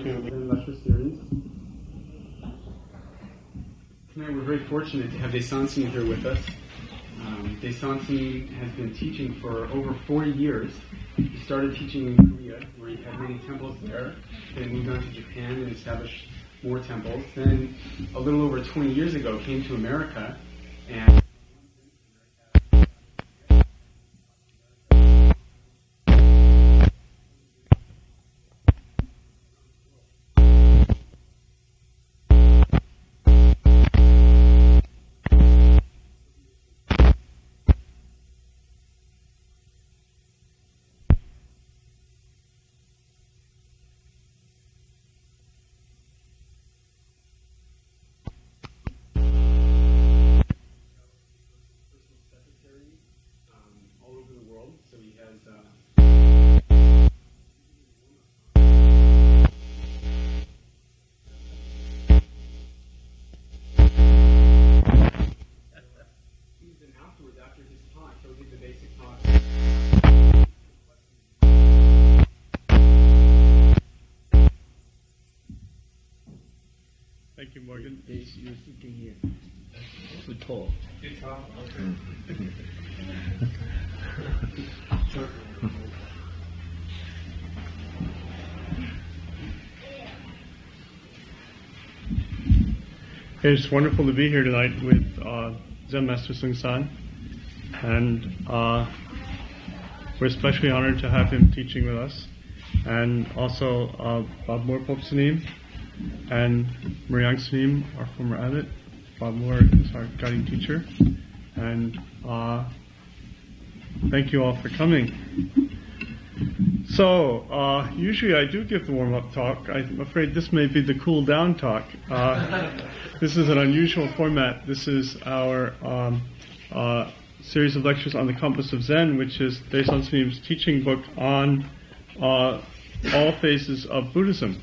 Zen Master series. Tonight we're very fortunate to have Zen Sunim here with us. Zen Sunim has been teaching for over 40 years. He started teaching in Korea, where he had many temples there. Then moved on to Japan and established more temples. Then, a little over 20 years ago, came to America and all over the world. So he has and afterwards, after his talk, he'll give the basic talk. Thank you, Morgan. You're sitting here. Too tall. Too tall? It's wonderful to be here tonight with Zen Master Seung Sahn, and we're especially honored to have him teaching with us, and also Bob Moore Pope Sunim and Mu Sang Sunim, our former abbot. Bob Moore is our guiding teacher, and thank you all for coming. So, usually I do give the warm-up talk. I'm afraid this may be the cool-down talk. This is an unusual format. This is our series of lectures on the Compass of Zen, which is Zen Sunim's teaching book on all phases of Buddhism.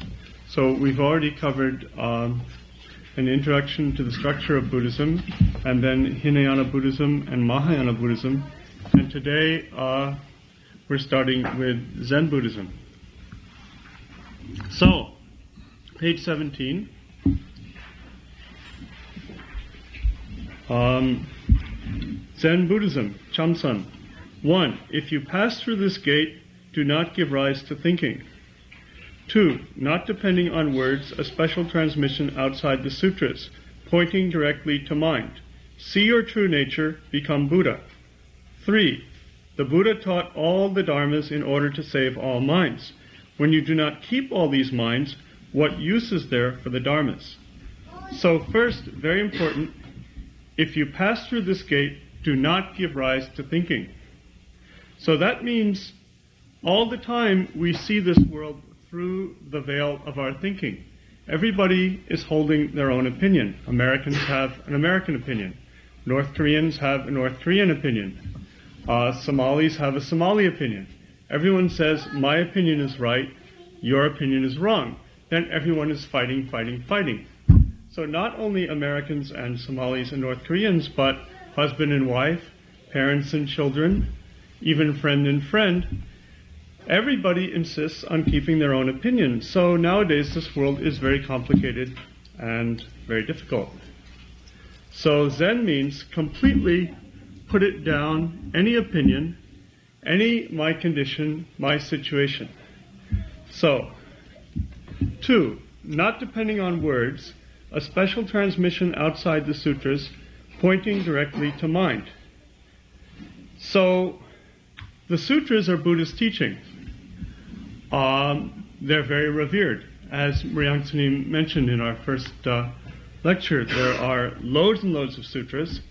So we've already covered an introduction to the structure of Buddhism, and then Hinayana Buddhism and Mahayana Buddhism. And today we're starting with Zen Buddhism. So, page 17. Zen Buddhism, Chamsan. 1. If you pass through this gate, do not give rise to thinking. 2. Not depending on words, a special transmission outside the sutras, pointing directly to mind. See your true nature, become Buddha. 3. The Buddha taught all the dharmas in order to save all minds. When you do not keep all these minds, what use is there for the dharmas? So first, very important, if you pass through this gate, do not give rise to thinking. So that means all the time we see this world through the veil of our thinking. Everybody is holding their own opinion. Americans have an American opinion. North Koreans have a North Korean opinion. Somalis have a Somali opinion. Everyone says, my opinion is right, your opinion is wrong. Then everyone is fighting. So not only Americans and Somalis and North Koreans, but husband and wife, parents and children, even friend and friend. Everybody insists on keeping their own opinion. So nowadays this world is very complicated and very difficult. So Zen means completely put it down, any opinion, any my condition, my situation. So, 2. Not depending on words, a special transmission outside the sutras, pointing directly to mind. So, the sutras are Buddhist teaching. They're very revered. As Mu Sang Sunim mentioned in our first lecture, there are loads and loads of sutras,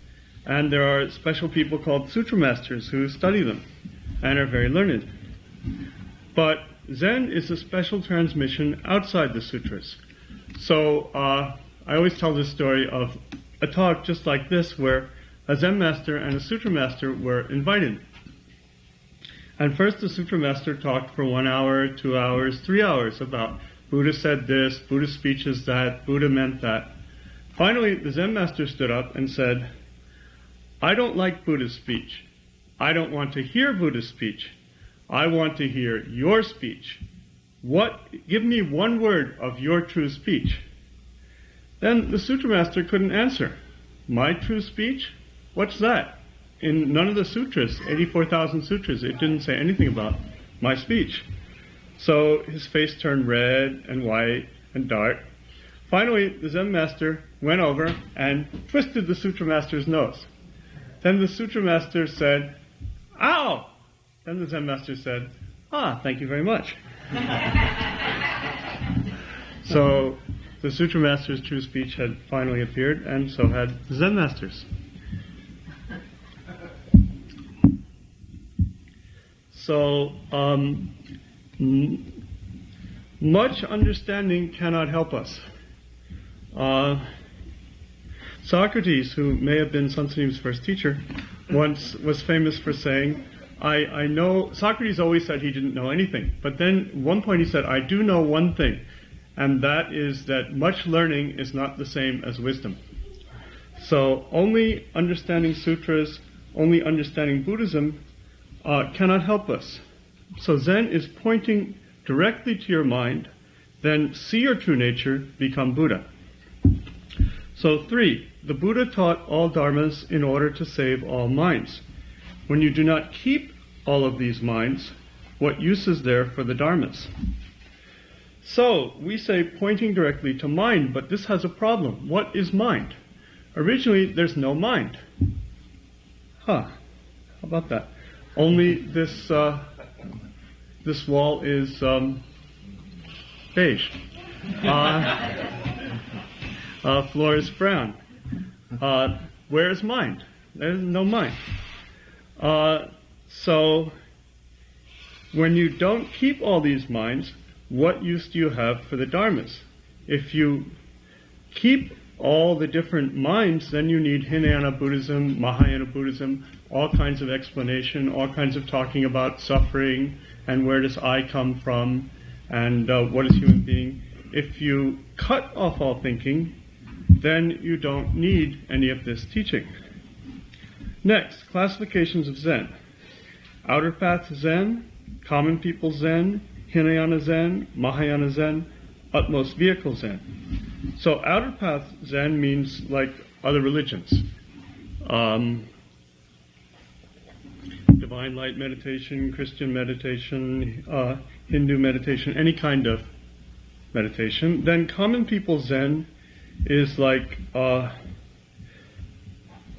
and there are special people called sutra masters who study them and are very learned. But Zen is a special transmission outside the sutras. So I always tell this story of a talk just like this where a Zen master and a sutra master were invited. And first the sutra master talked for 1 hour, 2 hours, 3 hours about Buddha said this, Buddha's speech is that, Buddha meant that. Finally, the Zen master stood up and said, I don't like Buddha's speech. I don't want to hear Buddha's speech. I want to hear your speech. Give me one word of your true speech. Then the Sutra Master couldn't answer. My true speech? What's that? In none of the sutras, 84,000 sutras, it didn't say anything about my speech. So his face turned red and white and dark. Finally, the Zen Master went over and twisted the Sutra Master's nose. Then the Sutra Master said, "Ow!" Then the Zen Master said, "Thank you very much." So the Sutra Master's true speech had finally appeared, and so had the Zen Master's. So, much understanding cannot help us. Socrates, who may have been Sun Sunim's first teacher, once was famous for saying, I know, Socrates always said he didn't know anything, but then at one point he said, I do know one thing, and that is that much learning is not the same as wisdom. So only understanding sutras, only understanding Buddhism cannot help us. So Zen is pointing directly to your mind, then see your true nature, become Buddha. So 3, the Buddha taught all dharmas in order to save all minds. When you do not keep all of these minds, what use is there for the dharmas? So we say pointing directly to mind, but this has a problem. What is mind? Originally, there's no mind. How about that? Only this wall is beige. Floor is brown. Where is mind? There's no mind. So when you don't keep all these minds, what use do you have for the dharmas? If you keep all the different minds, then you need Hinayana Buddhism, Mahayana Buddhism, all kinds of explanation, all kinds of talking about suffering, and where does I come from, and what is human being. If you cut off all thinking, then you don't need any of this teaching. Next, classifications of Zen. Outer Path Zen, Common People Zen, Hinayana Zen, Mahayana Zen, Utmost Vehicle Zen. So Outer Path Zen means like other religions. Divine Light meditation, Christian meditation, Hindu meditation, any kind of meditation. Then Common People Zen is like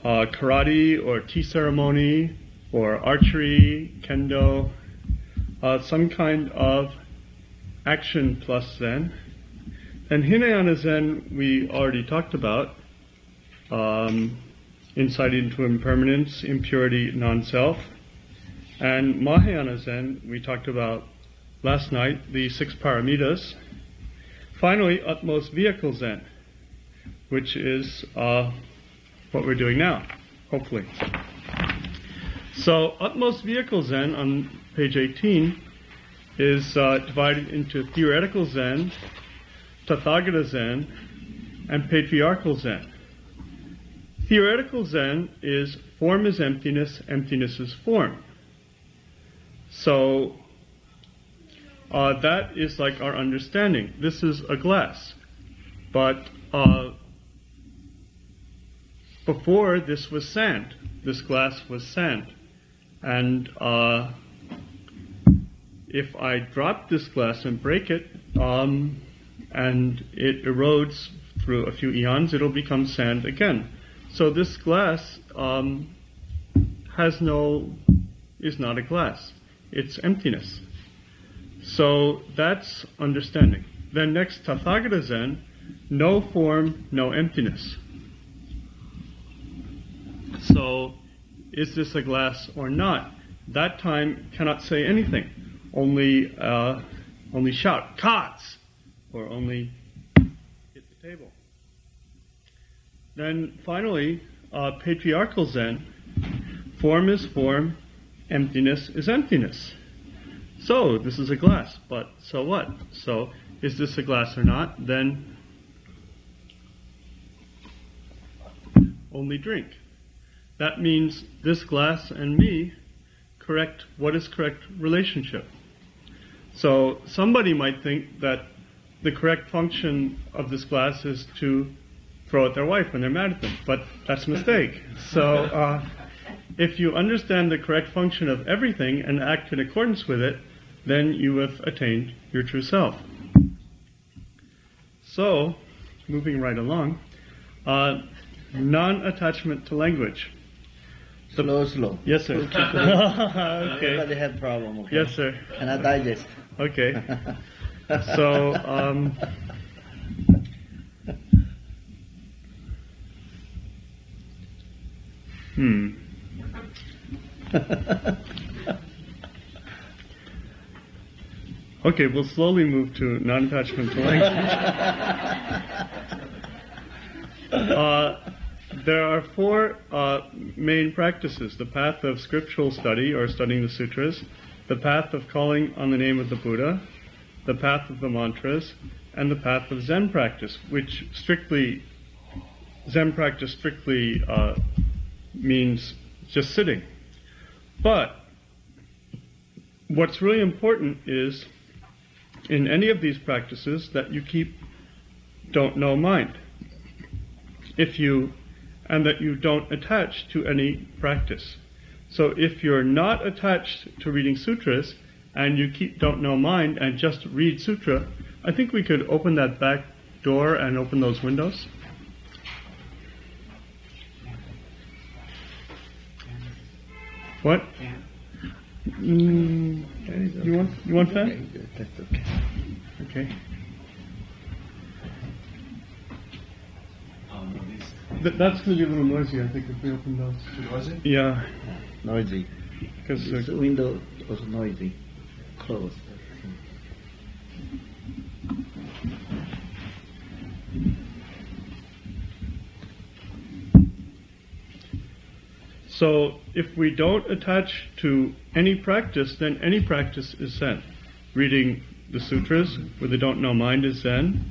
karate or tea ceremony or archery, kendo, some kind of action plus Zen. And Hinayana Zen we already talked about, insight into impermanence, impurity, non-self. And Mahayana Zen we talked about last night, the 6 paramitas. Finally, Utmost Vehicle Zen, which is what we're doing now, hopefully. So Utmost Vehicle Zen on page 18 is divided into Theoretical Zen, Tathagata Zen, and Patriarchal Zen. Theoretical Zen is form is emptiness, emptiness is form. So that is like our understanding. This is a glass. But before this was sand. This glass was sand. And if I drop this glass and break it, and it erodes through a few eons, it'll become sand again. So this glass is not a glass. It's emptiness. So that's understanding. Then next, Tathagata Zen, no form, no emptiness. So, is this a glass or not? That time cannot say anything. Only shout, "Kats!" or only hit the table. Then finally, Patriarchal Zen, form is form, emptiness is emptiness. So, this is a glass, but so what? So, is this a glass or not? Then only drink. That means this glass and me correct what is correct relationship. So somebody might think that the correct function of this glass is to throw at their wife when they're mad at them, but that's a mistake. So if you understand the correct function of everything and act in accordance with it, then you have attained your true self. So, moving right along, non-attachment to language. Slow. Yes, sir. Okay. Everybody had problem. Okay? Yes, sir. And I digest. Okay. So, Okay, we'll slowly move to non-attachment to language. There are four main practices: the path of scriptural study, or studying the sutras, the path of calling on the name of the Buddha, the path of the mantras, and the path of Zen practice, which Zen practice strictly means just sitting. But what's really important is, in any of these practices, that you keep don't know mind. And that you don't attach to any practice. So if you're not attached to reading sutras, and you keep don't know mind and just read sutra, I think we could open that back door and open those windows. What? You want that? Okay, good. That's okay. Okay. That's going to be a little noisy, I think, if we open those. Noisy? Yeah. Noisy. Because The window was noisy. Closed. So if we don't attach to any practice, then any practice is Zen. Reading the sutras with the don't know mind is Zen.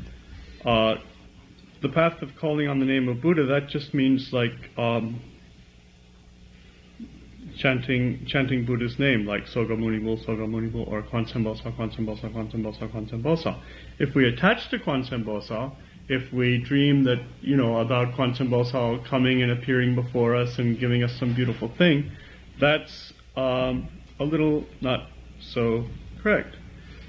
The path of calling on the name of Buddha, that just means like chanting Buddha's name, like Soga Muni Bul, or Kwan Bosa, Kwan Bosa, Kwan Bosa, Kwan Bosa. If we attach to Kwan Bosa, if we dream that, about Kwan Bosa coming and appearing before us and giving us some beautiful thing, that's a little not so correct.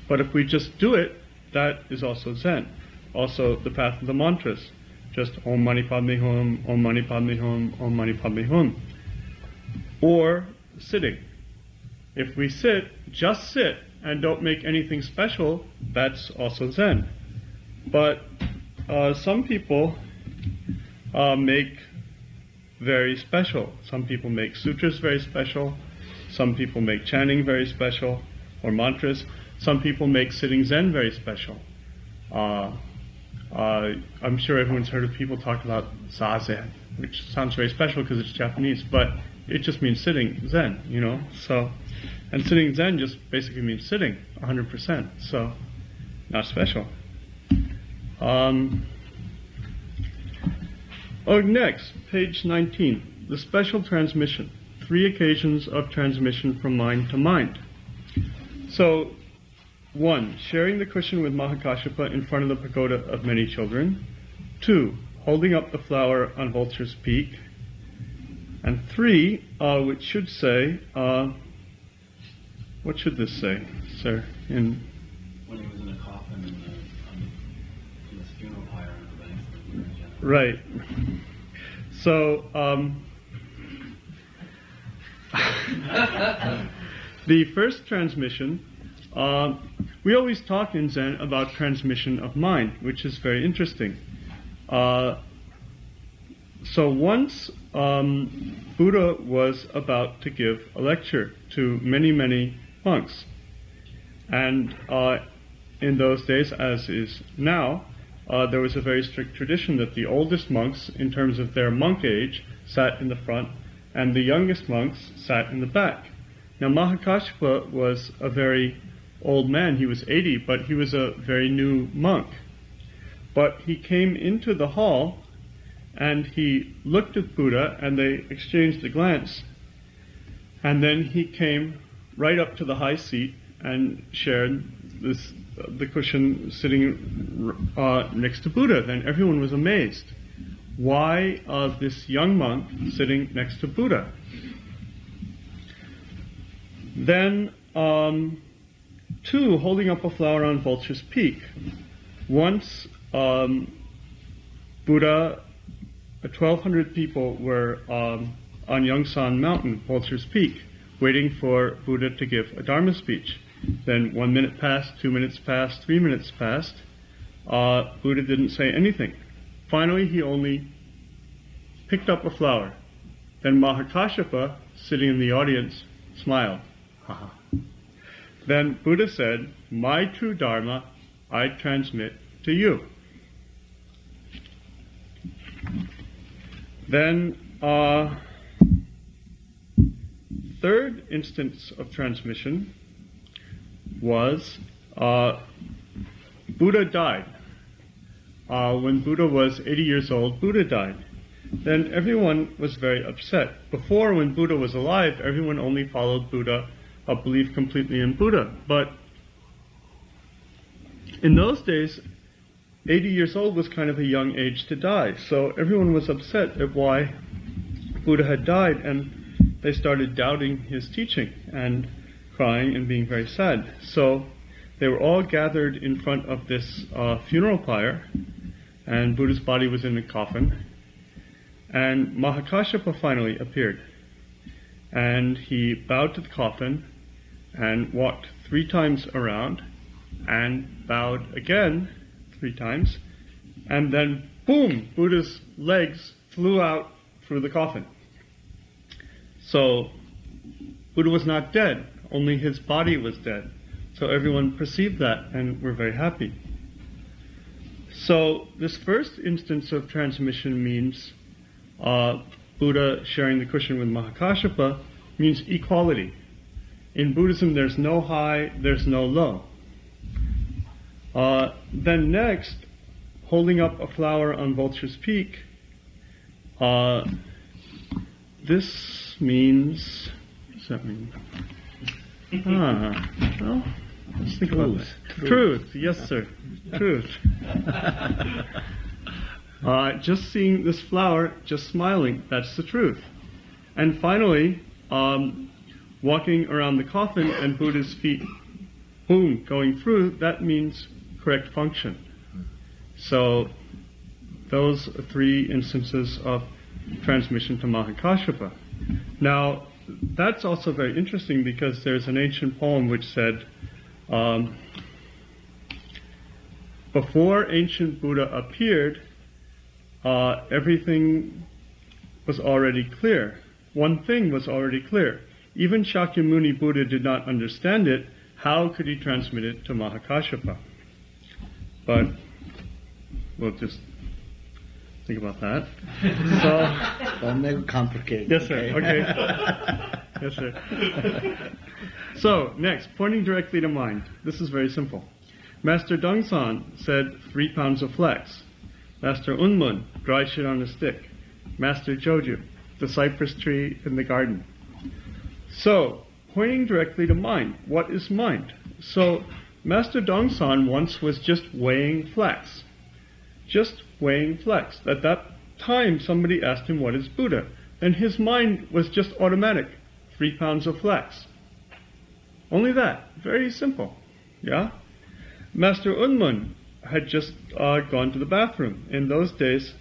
But if we just do it, that is also Zen. Also, the path of the mantras, just Om Mani Padme Hum, Om Mani Padme Hum, Om Mani Padme Hum. Or sitting. If we just sit, and don't make anything special, that's also Zen. But some people make very special. Some people make sutras very special. Some people make chanting very special, or mantras. Some people make sitting Zen very special. I'm sure everyone's heard of people talk about Zazen, which sounds very special because it's Japanese, but it just means sitting Zen, So, and sitting Zen just basically means sitting 100%. So, not special. Next, page 19, the special transmission. 3 occasions of transmission from mind to mind. So, 1. Sharing the cushion with Mahakashapa in front of the pagoda of many children. 2. Holding up the flower on Vulture's Peak. And 3, which should say, what should this say, sir? When he was in a coffin in the funeral pyre on the banks of the river. Right. So, the first transmission, we always talk in Zen about transmission of mind, which is very interesting. So once Buddha was about to give a lecture to many, many monks. And in those days, as is now, there was a very strict tradition that the oldest monks, in terms of their monk age, sat in the front, and the youngest monks sat in the back. Now Mahakashapa was a very old man. He was 80, but he was a very new monk. But he came into the hall, and he looked at Buddha, and they exchanged a glance. And then he came right up to the high seat and shared the cushion sitting next to Buddha. Then everyone was amazed. Why this young monk sitting next to Buddha? Then 2, holding up a flower on Vulture's Peak. Once Buddha, 1,200 people were on Yongsan Mountain, Vulture's Peak, waiting for Buddha to give a Dharma speech. Then 1 minute passed, 2 minutes passed, 3 minutes passed. Buddha didn't say anything. Finally, he only picked up a flower. Then Mahakāssyapa, sitting in the audience, smiled. Then Buddha said, "My true Dharma I transmit to you." Then, third instance of transmission was Buddha died. When Buddha was 80 years old, Buddha died. Then everyone was very upset. Before, when Buddha was alive, everyone only followed Buddha, believed completely in Buddha. But in those days, 80 years old was kind of a young age to die. So everyone was upset at why Buddha had died, and they started doubting his teaching and crying and being very sad. So they were all gathered in front of this funeral pyre, and Buddha's body was in a coffin. And Mahakāssyapa finally appeared. And he bowed to the coffin and walked 3 times around and bowed again 3 times. And then, boom, Buddha's legs flew out through the coffin. So Buddha was not dead, only his body was dead. So everyone perceived that and were very happy. So this first instance of transmission means Buddha sharing the cushion with Mahakāssyapa means equality. In Buddhism, there's no high, there's no low. Then next, holding up a flower on Vulture's Peak, this means, what does that mean? Well, let's think about that. Truth, yes sir, truth. Just seeing this flower, just smiling, that's the truth. And finally, walking around the coffin and Buddha's feet, boom, going through, that means correct function. So those are 3 instances of transmission to Mahakāssyapa. Now, that's also very interesting because there's an ancient poem which said, before ancient Buddha appeared, everything was already clear. One thing was already clear. Even Shakyamuni Buddha did not understand it. How could he transmit it to Mahakāssyapa? But we'll just think about that. So, don't make it complicated. Yes, sir. Okay. Yes, sir. So, next, pointing directly to mind. This is very simple. Master Dongsan said 3 pounds of flax. Master Unmun, dry shit on a stick. Master Joju, the cypress tree in the garden. So, pointing directly to mind. What is mind? So, Master Dongsan once was just weighing flax. Just weighing flax. At that time, somebody asked him, what is Buddha? And his mind was just automatic. 3 pounds of flax. Only that. Very simple. Yeah? Master Unmun had just gone to the bathroom. In those days,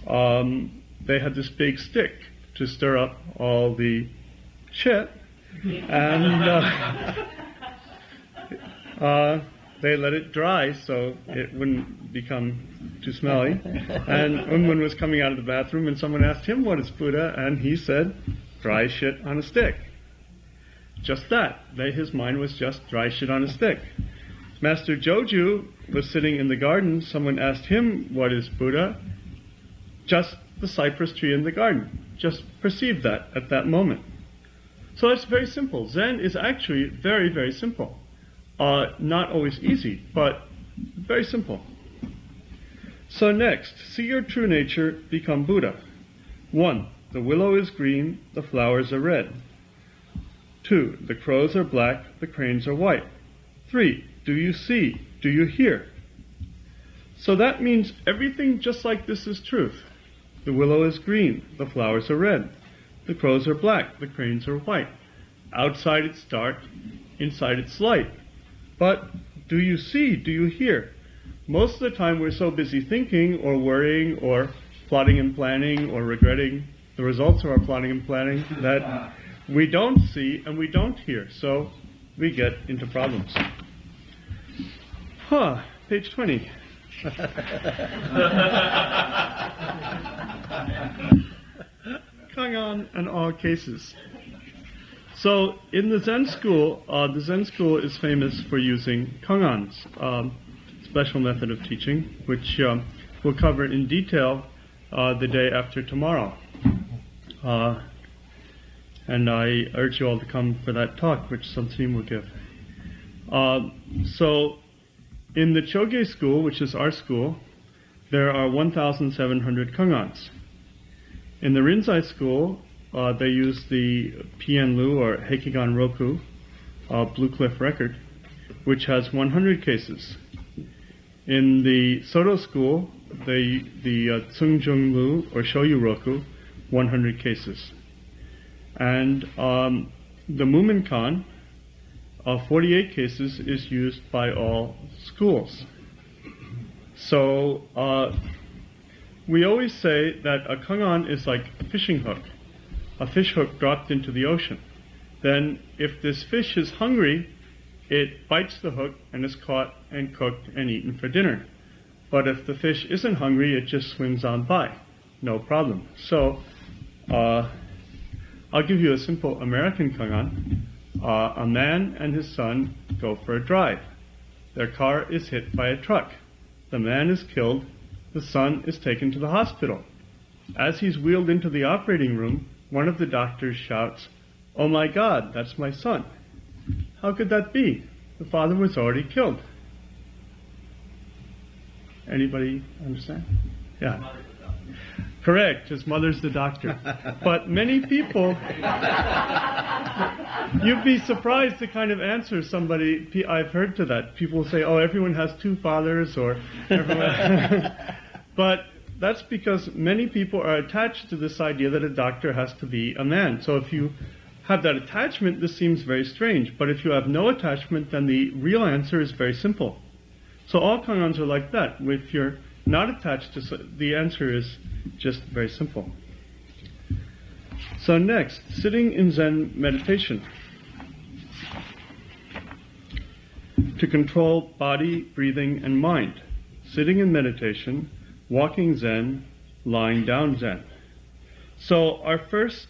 they had this big stick to stir up all the shit, and they let it dry so it wouldn't become too smelly. And Unmun was coming out of the bathroom, and someone asked him, what is Buddha? And he said, dry shit on a stick. Just that. His mind was just dry shit on a stick. Master Joju was sitting in the garden. Someone asked him, what is Buddha? Just the cypress tree in the garden. Just perceive that at that moment. So it's very simple. Zen is actually very, very simple. Not always easy, but very simple. So next, see your true nature, become Buddha. 1. The willow is green, the flowers are red. 2. The crows are black, the cranes are white. 3. do you see? Do you hear? So that means everything just like this is truth. The willow is green, the flowers are red, the crows are black, the cranes are white. Outside it's dark, inside it's light. But do you see? Do you hear? Most of the time we're so busy thinking or worrying or plotting and planning or regretting the results of our plotting and planning that we don't see and we don't hear. So we get into problems. Page 20. Kangan and all cases. So in the Zen school is famous for using Kangans, special method of teaching, which we'll cover in detail the day after tomorrow. And I urge you all to come for that talk, which Sun Sunim will give. So in the Choge school, which is our school, there are 1,700 Kangans. In the Rinzai school, they use the Pianlu or Heikigan Roku, Blue Cliff record, which has 100 cases. In the Soto school, the Tsungjung Lu or Shoyu Roku, 100 cases. And the Muminkan, 48 cases, is used by all schools. So we always say that a Kangan is like a fishing hook, a fish hook dropped into the ocean. Then if this fish is hungry, it bites the hook and is caught and cooked and eaten for dinner. But if the fish isn't hungry, it just swims on by. No problem. So I'll give you a simple American Kangan. A man and his son go for a drive. Their car is hit by a truck. The man is killed. The son is taken to the hospital. As he's wheeled into the operating room, one of the doctors shouts, "Oh my God, that's my son." How could that be? The father was already killed. Anybody understand? Yeah. Correct, his mother's the doctor. But many people, you'd be surprised the kind of answer somebody, I've heard to that. People say, oh, everyone has two fathers, or everyone. But that's because many people are attached to this idea that a doctor has to be a man. So if you have that attachment, this seems very strange. But if you have no attachment, then the real answer is very simple. So all Kangans are like that. If you're not attached to, the answer is just very simple. So next, sitting in Zen meditation. To control body, breathing, and mind. Sitting in meditation, walking Zen, lying down Zen. So our first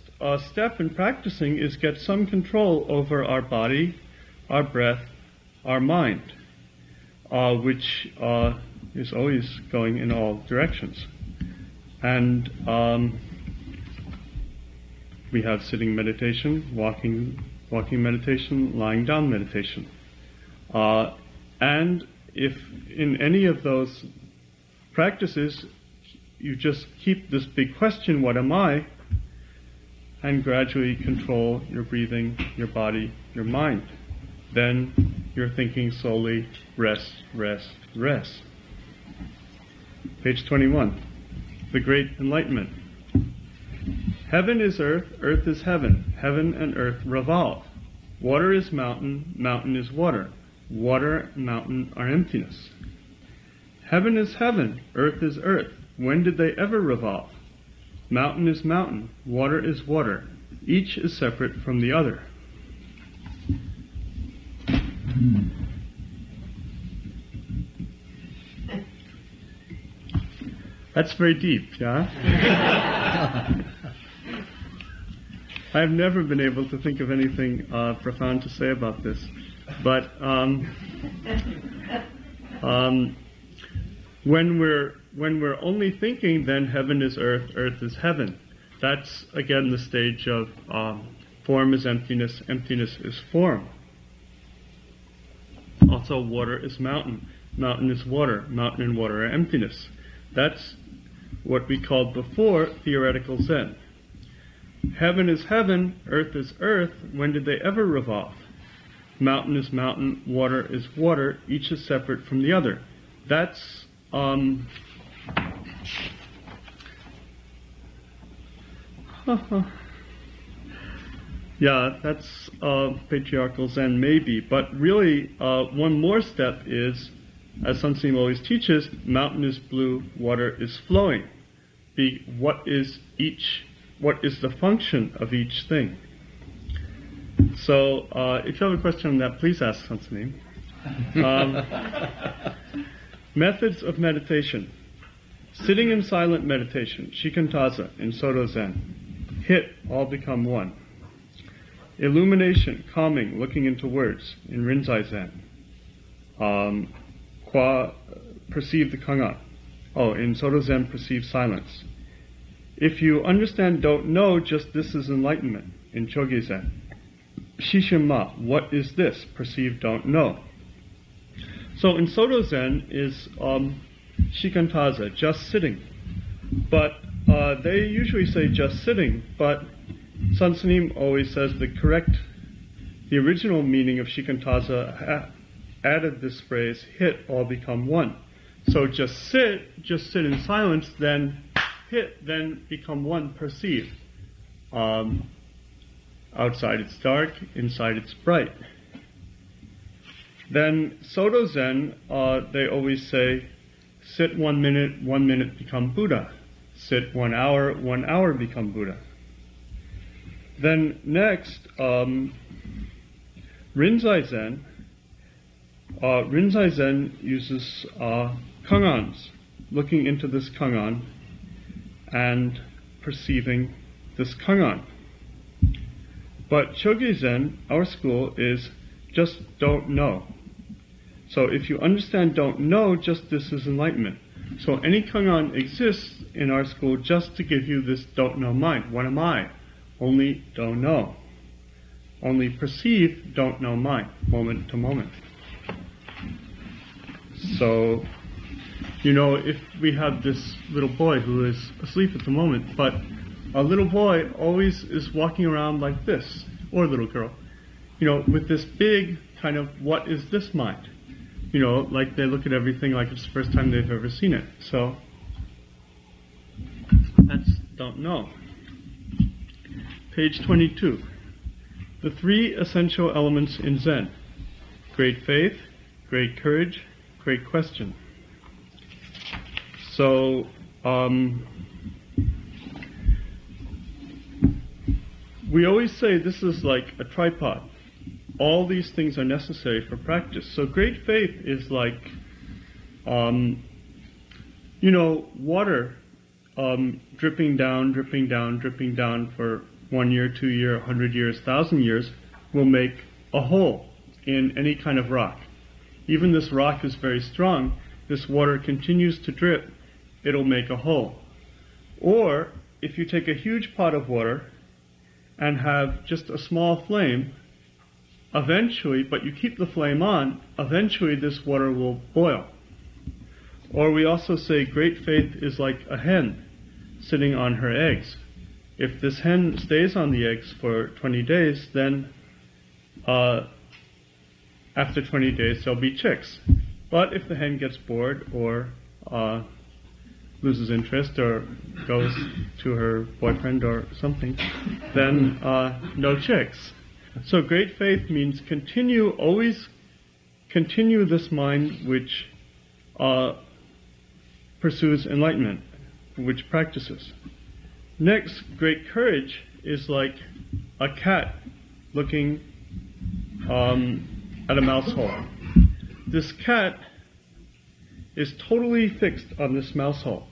step in practicing is get some control over our body, our breath, our mind, which is always going in all directions. And we have sitting meditation, walking meditation, lying down meditation. And if in any of those practices you just keep this big question, what am I? And gradually control your breathing, your body, your mind. Then you're thinking slowly, rest, rest, rest. Page 21. The Great Enlightenment. Heaven is earth, earth is heaven. Heaven and earth revolve. Water is mountain, mountain is water. Water and mountain are emptiness. Heaven is heaven, earth is earth. When did they ever revolve? Mountain is mountain, water is water. Each is separate from the other. That's very deep, yeah? I've never been able to think of anything profound to say about this. But when we're only thinking, then heaven is earth, earth is heaven. That's, again, the stage of form is emptiness, emptiness is form. Also, water is mountain, mountain is water, mountain and water are emptiness. That's what we called before theoretical Zen. Heaven is heaven, earth is earth. When did they ever revolve? Mountain is mountain, water is water, each is separate from the other. That's yeah, that's patriarchal Zen maybe, but really one more step is, as Sun Sunim always teaches, mountain is blue, water is flowing. What is the function of each thing? So, if you have a question on that, please ask Sun Sunim. Methods of meditation. Sitting in silent meditation, shikantaza, in Soto Zen. Hit, all become one. Illumination, calming, looking into words, in Rinzai Zen. Perceive the Kangan. In Soto Zen, perceive silence. If you understand, don't know, just this is enlightenment, in Chogi Zen. Shishima, what is this? Perceive, don't know. So in Soto Zen is shikantaza, just sitting. But they usually say just sitting, but Sun Sunim always says the original meaning of shikantaza added this phrase, hit, all become one. So just sit in silence, then hit, then become one, perceive. Outside it's dark, inside it's bright. Then Soto Zen, they always say, sit 1 minute become Buddha. Sit 1 hour become Buddha. Then next, Rinzai Zen. Rinzai Zen uses Kangans, looking into this Kangan and perceiving this Kangan. But Chogi Zen, our school, is just don't know. So if you understand don't know, just this is enlightenment. So any Kangan exists in our school just to give you this don't know mind. What am I? Only don't know. Only perceive don't know mind, moment to moment. So, if we have this little boy who is asleep at the moment, but a little boy always is walking around like this, or a little girl, with this big kind of, what is this mind? Like they look at everything like it's the first time they've ever seen it. So, that's don't know. Page 22. The 3 essential elements in Zen. Great faith, great courage, great question. So, we always say this is like a tripod. All these things are necessary for practice. So great faith is like, water dripping down for 1 year, 2 year, 100 years, 1,000 years will make a hole in any kind of rock. Even this rock is very strong. This water continues to drip. It'll make a hole. Or if you take a huge pot of water and have just a small flame, eventually, but you keep the flame on, eventually this water will boil. Or we also say great faith is like a hen sitting on her eggs. If this hen stays on the eggs for 20 days, then after 20 days there'll be chicks. But if the hen gets bored or loses interest or goes to her boyfriend or something, then no chicks. So great faith means always continue this mind which pursues enlightenment, which practices. Next, great courage is like a cat looking at a mouse hole. This cat is totally fixed on this mouse hole.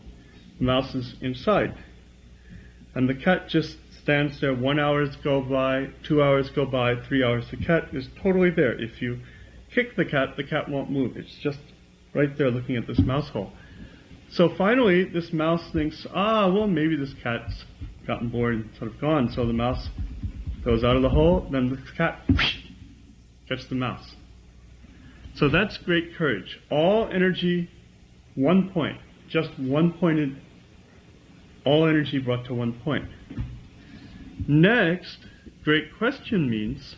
The mouse is inside. And the cat just stands there. 1 hour go by, 2 hours go by, 3 hours. The cat is totally there. If you kick the cat won't move. It's just right there looking at this mouse hole. So finally, this mouse thinks, maybe this cat's gotten bored and sort of gone. So the mouse goes out of the hole, then the cat gets the mouse. So that's great courage. All energy, 1 point. Just 1 pointed, all energy brought to 1 point. Next, great question means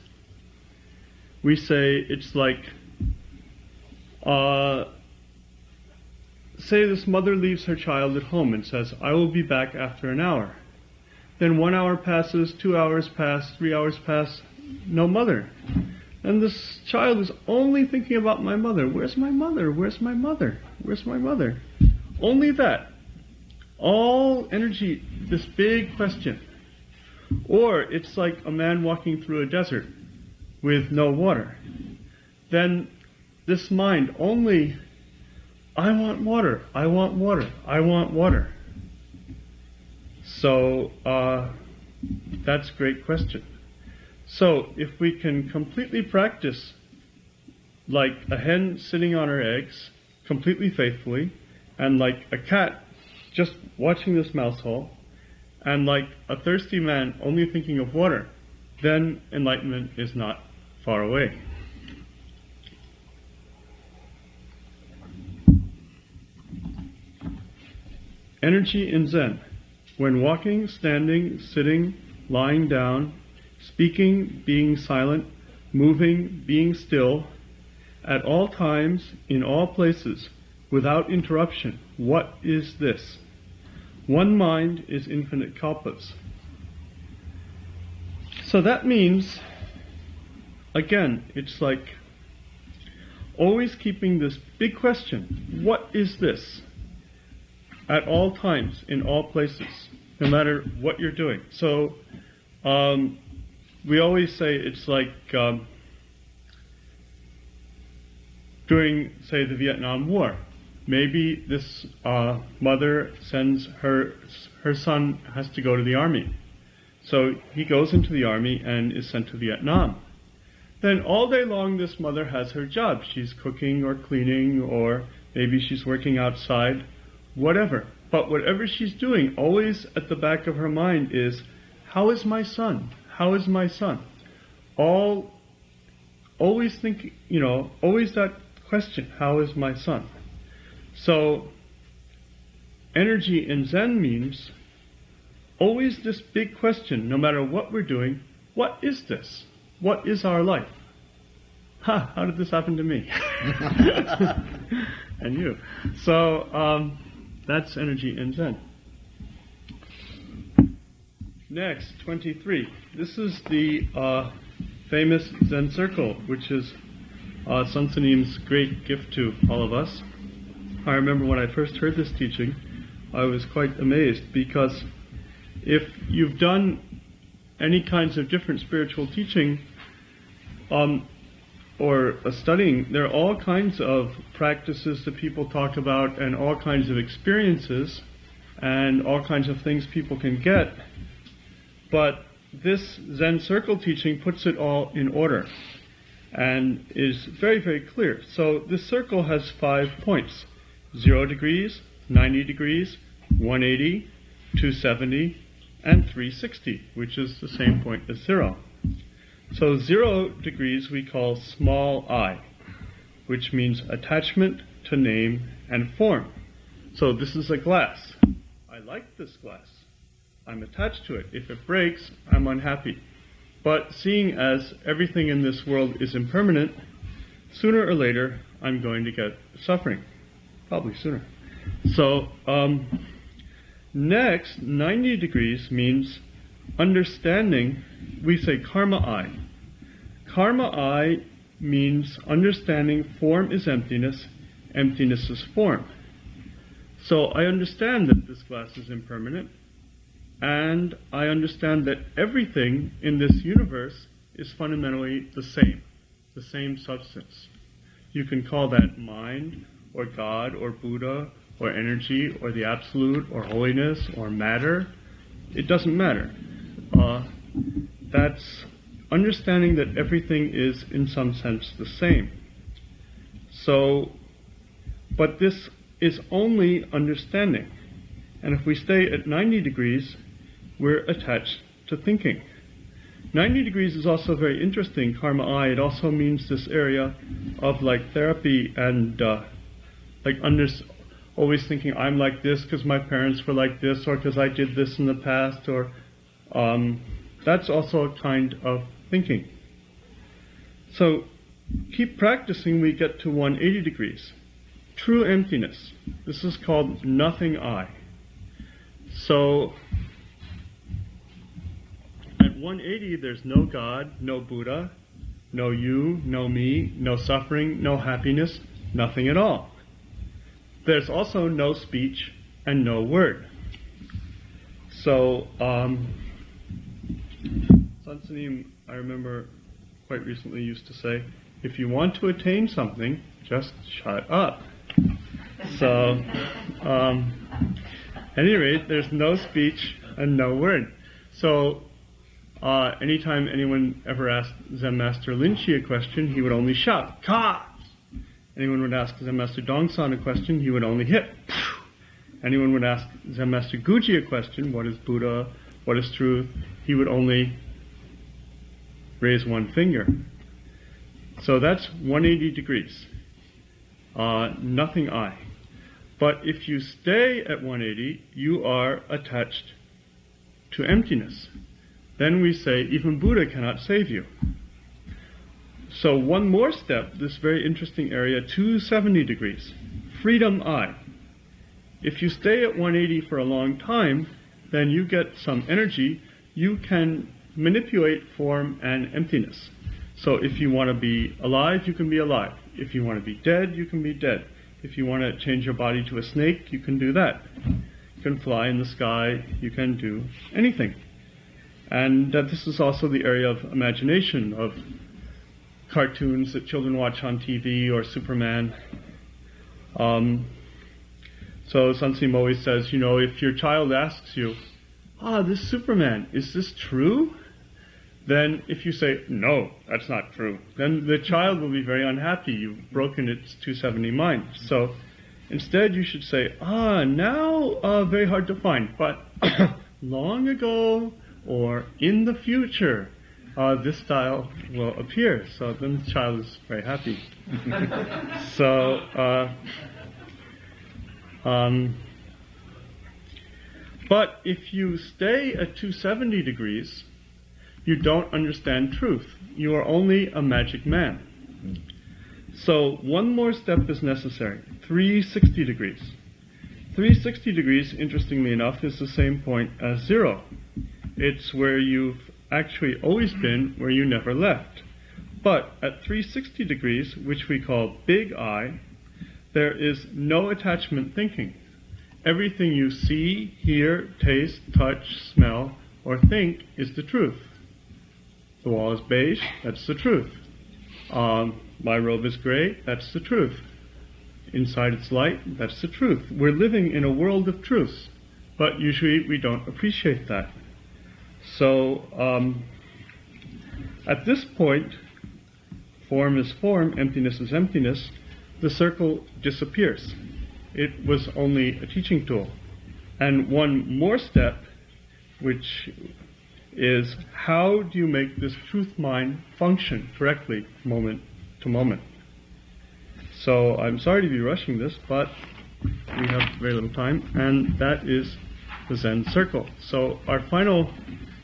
we say it's like, say this mother leaves her child at home and says, I will be back after an hour. Then 1 hour passes, 2 hours pass, 3 hours pass, no mother. And this child is only thinking about my mother. Where's my mother? Where's my mother? Where's my mother? Only that. All energy, this big question. Or it's like a man walking through a desert with no water. Then this mind only, I want water, I want water, I want water. So that's a great question. So if we can completely practice like a hen sitting on her eggs, completely faithfully, and like a cat just watching this mouse hole, and like a thirsty man only thinking of water, then enlightenment is not far away. Energy in Zen. When walking, standing, sitting, lying down, speaking, being silent, moving, being still, at all times, in all places, without interruption, what is this? One mind is infinite kalpas. So that means, again, it's like always keeping this big question, what is this? At all times, in all places, no matter what you're doing. So we always say it's like during, say, the Vietnam War. Maybe this mother sends her son has to go to the army. So he goes into the army and is sent to Vietnam. Then all day long this mother has her job. She's cooking or cleaning, or maybe she's working outside, whatever. But whatever she's doing, always at the back of her mind is, how is my son? How is my son? Always thinking, always that question, how is my son? So, energy in Zen means always this big question, no matter what we're doing, what is this? What is our life? How did this happen to me? And you. So, that's energy in Zen. Next, 23. This is the famous Zen circle, which is Seung Sunim's great gift to all of us. I remember when I first heard this teaching, I was quite amazed, because if you've done any kinds of different spiritual teaching or studying, there are all kinds of practices that people talk about, and all kinds of experiences, and all kinds of things people can get. But this Zen circle teaching puts it all in order and is very, very clear. So this circle has 5 points: 0 degrees, 90 degrees, 180, 270, and 360, which is the same point as 0. So 0 degrees we call small I, which means attachment to name and form. So this is a glass. I like this glass. I'm attached to it. If it breaks, I'm unhappy. But seeing as everything in this world is impermanent, sooner or later I'm going to get suffering. Probably sooner. So next, 90 degrees means understanding. We say karma I. Karma I means understanding form is emptiness, emptiness is form. So I understand that this glass is impermanent, and I understand that everything in this universe is fundamentally the same substance. You can call that mind, or God, or Buddha, or energy, or the absolute, or holiness, or matter. It doesn't matter. That's understanding that everything is in some sense the same. So, but this is only understanding. And if we stay at 90 degrees, we're attached to thinking. 90 degrees is also very interesting, karma I. It also means this area of like therapy and always thinking I'm like this because my parents were like this, or because I did this in the past, or that's also a kind of thinking. So keep practicing, we get to 180 degrees. True emptiness. This is called nothing I. So, at 180, there's no God, no Buddha, no you, no me, no suffering, no happiness, nothing at all. There's also no speech and no word. So, Sun Sunim, I remember quite recently used to say, if you want to attain something, just shut up. So, at any rate, there's no speech and no word. So, anytime anyone ever asked Zen Master Lynch a question, he would only shout, Ka! Anyone would ask Zen Master Dongsan a question, he would only hit. Anyone would ask Zen Master Guji a question, what is Buddha, what is truth, he would only raise one finger. So that's 180 degrees. Nothing I. But if you stay at 180, you are attached to emptiness. Then we say, even Buddha cannot save you. So one more step, this very interesting area, 270 degrees. Freedom I. If you stay at 180 for a long time, then you get some energy. You can manipulate form and emptiness. So if you want to be alive, you can be alive. If you want to be dead, you can be dead. If you want to change your body to a snake, you can do that. You can fly in the sky, you can do anything. And this is also the area of imagination, of cartoons that children watch on TV or Superman. So Sun Sunim always says, if your child asks you, this Superman, is this true? Then if you say, no, that's not true, then the child will be very unhappy. You've broken its 270 mind. So instead you should say, now very hard to find, but long ago or in the future, this style will appear. So then the child is very happy. But if you stay at 270 degrees, you don't understand truth. You are only a magic man. So one more step is necessary. 360 degrees. 360 degrees, interestingly enough, is the same point as 0. It's where you've actually always been, where you never left. But at 360 degrees, which we call big I, there is no attachment thinking. Everything you see, hear, taste, touch, smell, or think is the truth. The wall is beige, that's the truth. My robe is gray, that's the truth. Inside it's light, that's the truth. We're living in a world of truths, but usually we don't appreciate that. So, at this point, form is form, emptiness is emptiness, the circle disappears. It was only a teaching tool. And one more step, which is how do you make this truth mind function correctly moment to moment. So I'm sorry to be rushing this, but we have very little time, and that is the Zen circle. So our final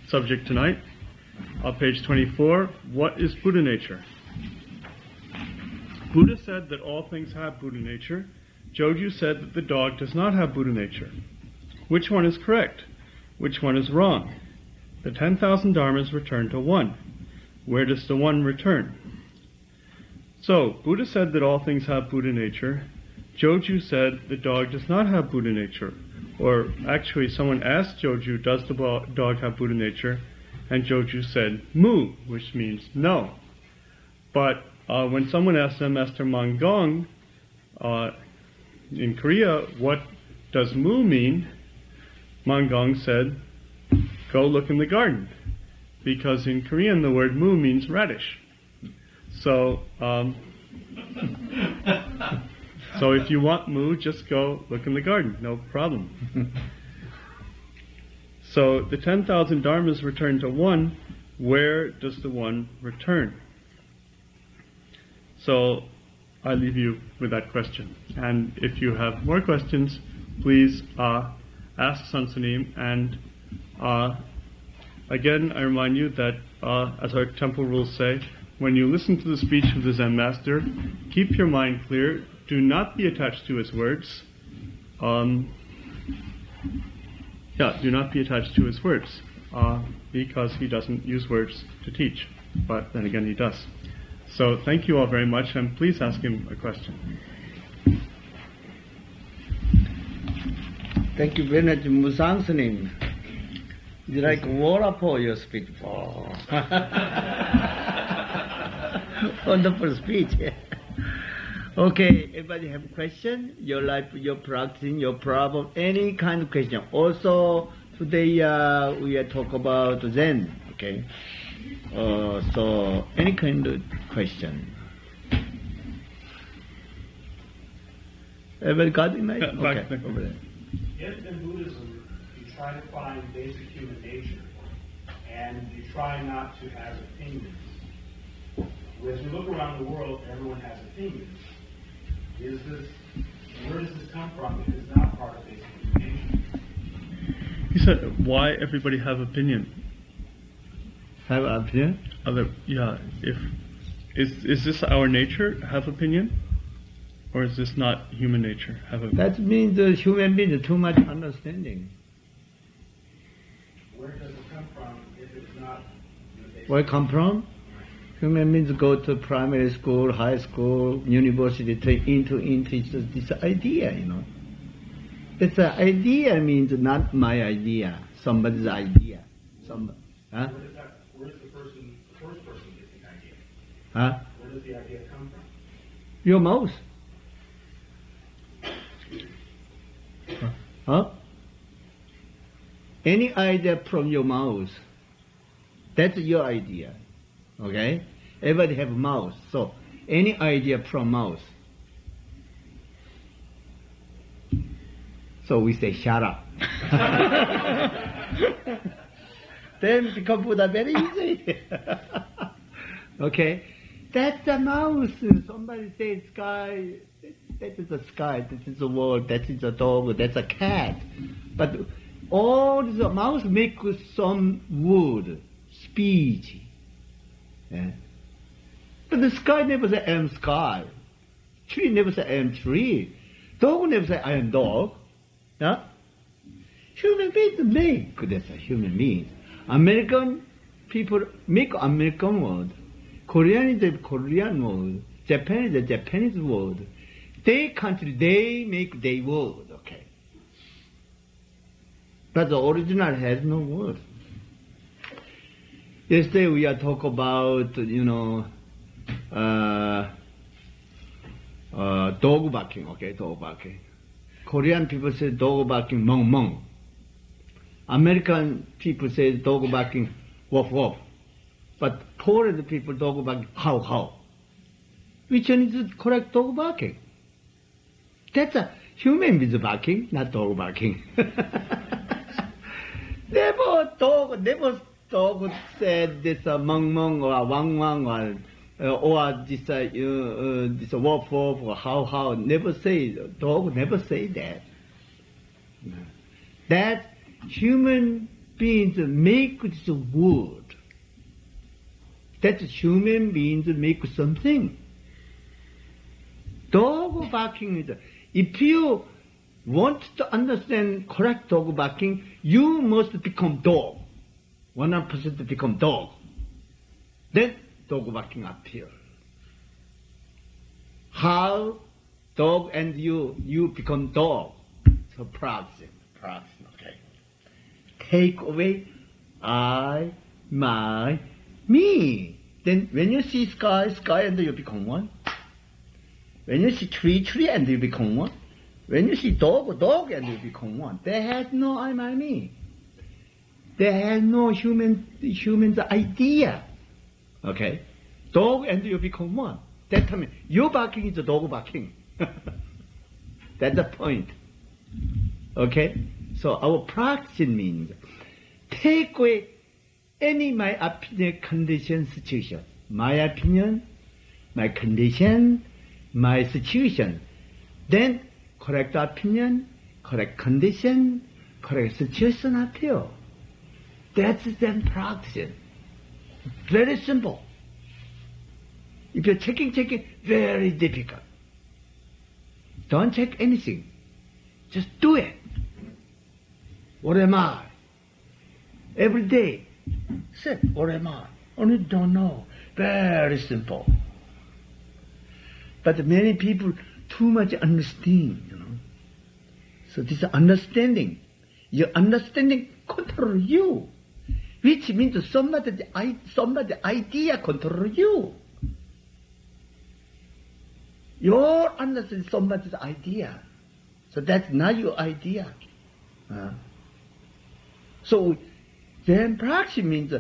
subject tonight, page 24, what is Buddha nature? Buddha said that all things have Buddha nature. Joju said that the dog does not have Buddha nature. Which one is correct? Which one is wrong? The 10,000 dharmas return to one. Where does the one return? So, Buddha said that all things have Buddha nature. Joju said the dog does not have Buddha nature. Or actually, someone asked Joju, does the dog have Buddha nature? And Joju said, Mu, which means no. But when someone asked Zen Master Manggong in Korea, what does Mu mean? Manggong said, go look in the garden. Because in Korean the word Mu means radish. So, so if you want Mu, just go look in the garden, no problem. So the 10,000 dharmas return to one. Where does the one return? So I leave you with that question. And if you have more questions, please ask Sun Sunim. And again, I remind you that, as our temple rules say, when you listen to the speech of the Zen Master, keep your mind clear. Do not be attached to his words. Do not be attached to his words, because he doesn't use words to teach. But then again, he does. So thank you all very much, and please ask him a question. Thank you very much, Mu Sang Sunim. It's like water for your speech. Oh. Wonderful speech. Okay, everybody have a question? Your life, your practicing, your problem, any kind of question. Also, today we are talk about Zen. Okay. So any kind of question. Everybody got it, right? Okay. Over there. If in Buddhism you try to find basic human nature and you try not to have opinions, as we look around the world, everyone has opinions. Where does this come from if it's not part of basic human nature? He said, why everybody have opinion? Have opinion? Is this our nature, have opinion? Or is this not human nature, have opinion? That means the human being too much understanding. Where does it come from if it's not basic? Where it come from? Human beings go to primary school, high school, university, into this idea, you know. It's an idea means not my idea, somebody's idea. Huh? Where does the first person get the idea? Huh? Where does the idea come from? Your mouth. Huh? Any idea from your mouth, that's your idea. Okay? Everybody have a mouth, so any idea from mouth. So we say, shut up. Then become Buddha very easy. Okay? That's the mouth. Somebody says sky, that is the sky, that is the world, that is a dog, that's a cat. But all the mouth make some word, speech. Yeah. But the sky never say I am sky. Tree never say I am tree. Dog never say I am dog. Yeah? Human beings make, that's a human being. American people make American word. Korean is a Korean word. Japan is a Japanese word. Their country, they make their word, okay. But the original has no word. Yesterday we are talking about, dog barking, okay, dog barking. Korean people say dog barking, mong mong. American people say dog barking, woof woof. But Polish people dog barking, how how. Which one is the correct dog barking? That's a human being barking, not dog barking. Never dog said this mong mong or wang wang or this woof woof or how. Never say, dog never say that. That human beings make this word. That human beings make something. Dog barking is, if you want to understand correct dog barking, you must become dog. 100% become dog. Then dog barking appears. How dog and you become dog? So practice, okay. Take away I, my, me. Then when you see sky and you become one. When you see tree and you become one. When you see dog and you become one. There has no I, my, me. There has no human's idea. Okay? Dog and you become one. That time your barking is the dog barking. That's the point. Okay? So our practice means take away any my opinion, condition, situation. My opinion, my condition, my situation. Then correct opinion, correct condition, correct situation appear. That's Zen practice. Very simple. If you're checking, very difficult. Don't check anything. Just do it. What am I? Every day. Say, what am I? Only don't know. Very simple. But many people too much understand, So this understanding. Your understanding control you. Which means somebody idea control you. Your understanding somebody's idea. So that's not your idea. So then practice means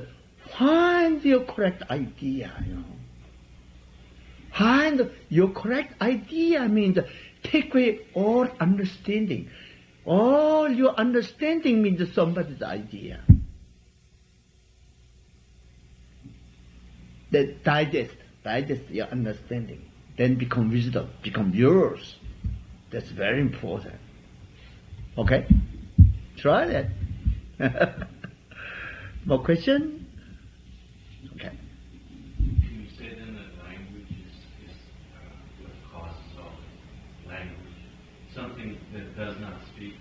find your correct idea, Find your correct idea means take away all understanding. All your understanding means somebody's idea. Then digest your understanding. Then become wisdom, become yours. That's very important. Okay? Try that. More question? Okay. Can you say then that language is what causes all language? Something that does not speak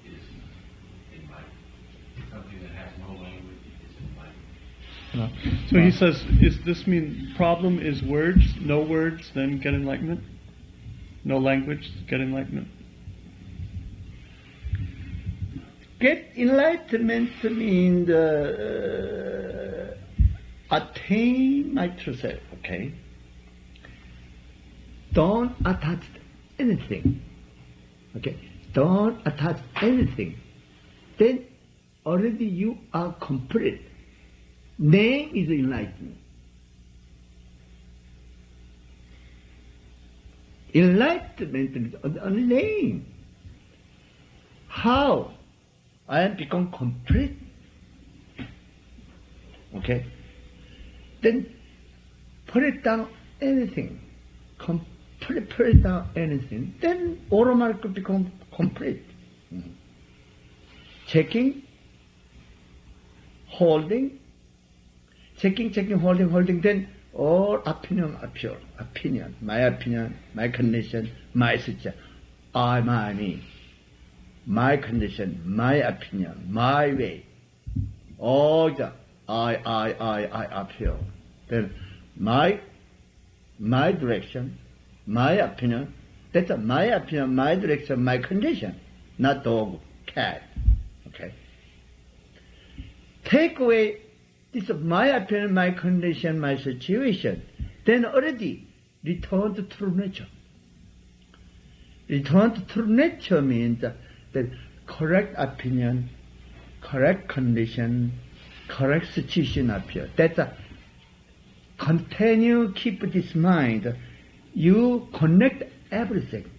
is enlightened. Something that has no language is enlightened. So he says, does this mean problem is words, no words, then get enlightenment? No language, get enlightenment? Get enlightenment means attain my true self, okay? Don't attach anything, okay? Don't attach anything. Then already you are complete. Name is enlightenment. Enlightenment is a name. How? I am become complete. Okay? Then put it down anything. Put it down anything. Then automatically become complete. Checking, holding, holding, then all opinion appear. Opinion, my condition, my situation. I, my, me. My condition, my opinion, my way. All the I appear. Then my direction, my opinion, that's my opinion, my direction, my condition, not dog, cat. Okay? Take away this my opinion, my condition, my situation, then already return to true nature. Return to true nature means the correct opinion, correct condition, correct situation appear. That's a continue keep this mind. You connect everything.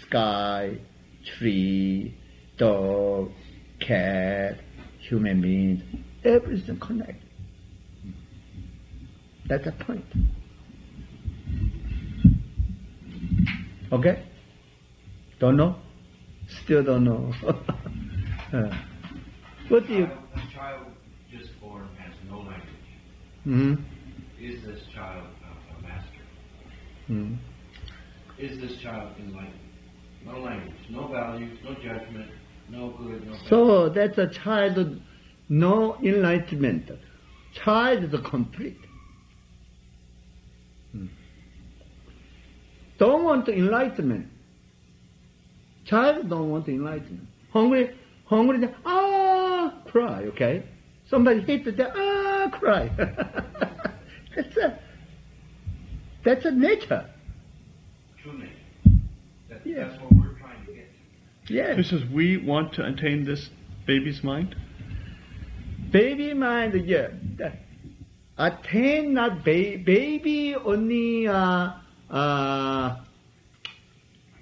Sky, tree, dog, cat, human beings, everything connect. That's the point. Okay? Don't know? Still don't know. What do you... A child just born has no language. Mm-hmm. Is this child a master? Mm-hmm. Is this child enlightened? No language, no values, no judgment, no good, no bad. So that's a child, no enlightenment. Child is complete. Don't want enlightenment. Child don't want enlightenment. Hungry, cry, okay? Somebody hit the, cry. That's a nature. True nature. Yeah. That's what we're trying to get to. Yes. He says, we want to attain this baby's mind? Baby mind, yeah. Attain not baby only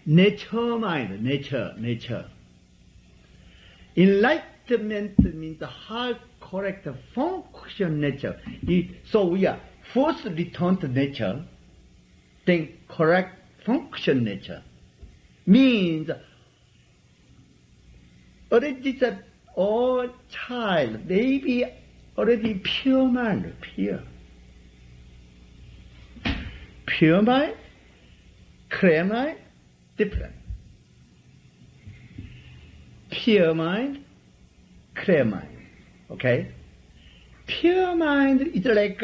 nature mind, nature. Enlightenment means how correct function nature. So we are first return to nature, then correct function nature. Means already that all child, baby already pure mind, pure. Pure mind, clear mind, different. Pure mind, clear mind. Okay? Pure mind is like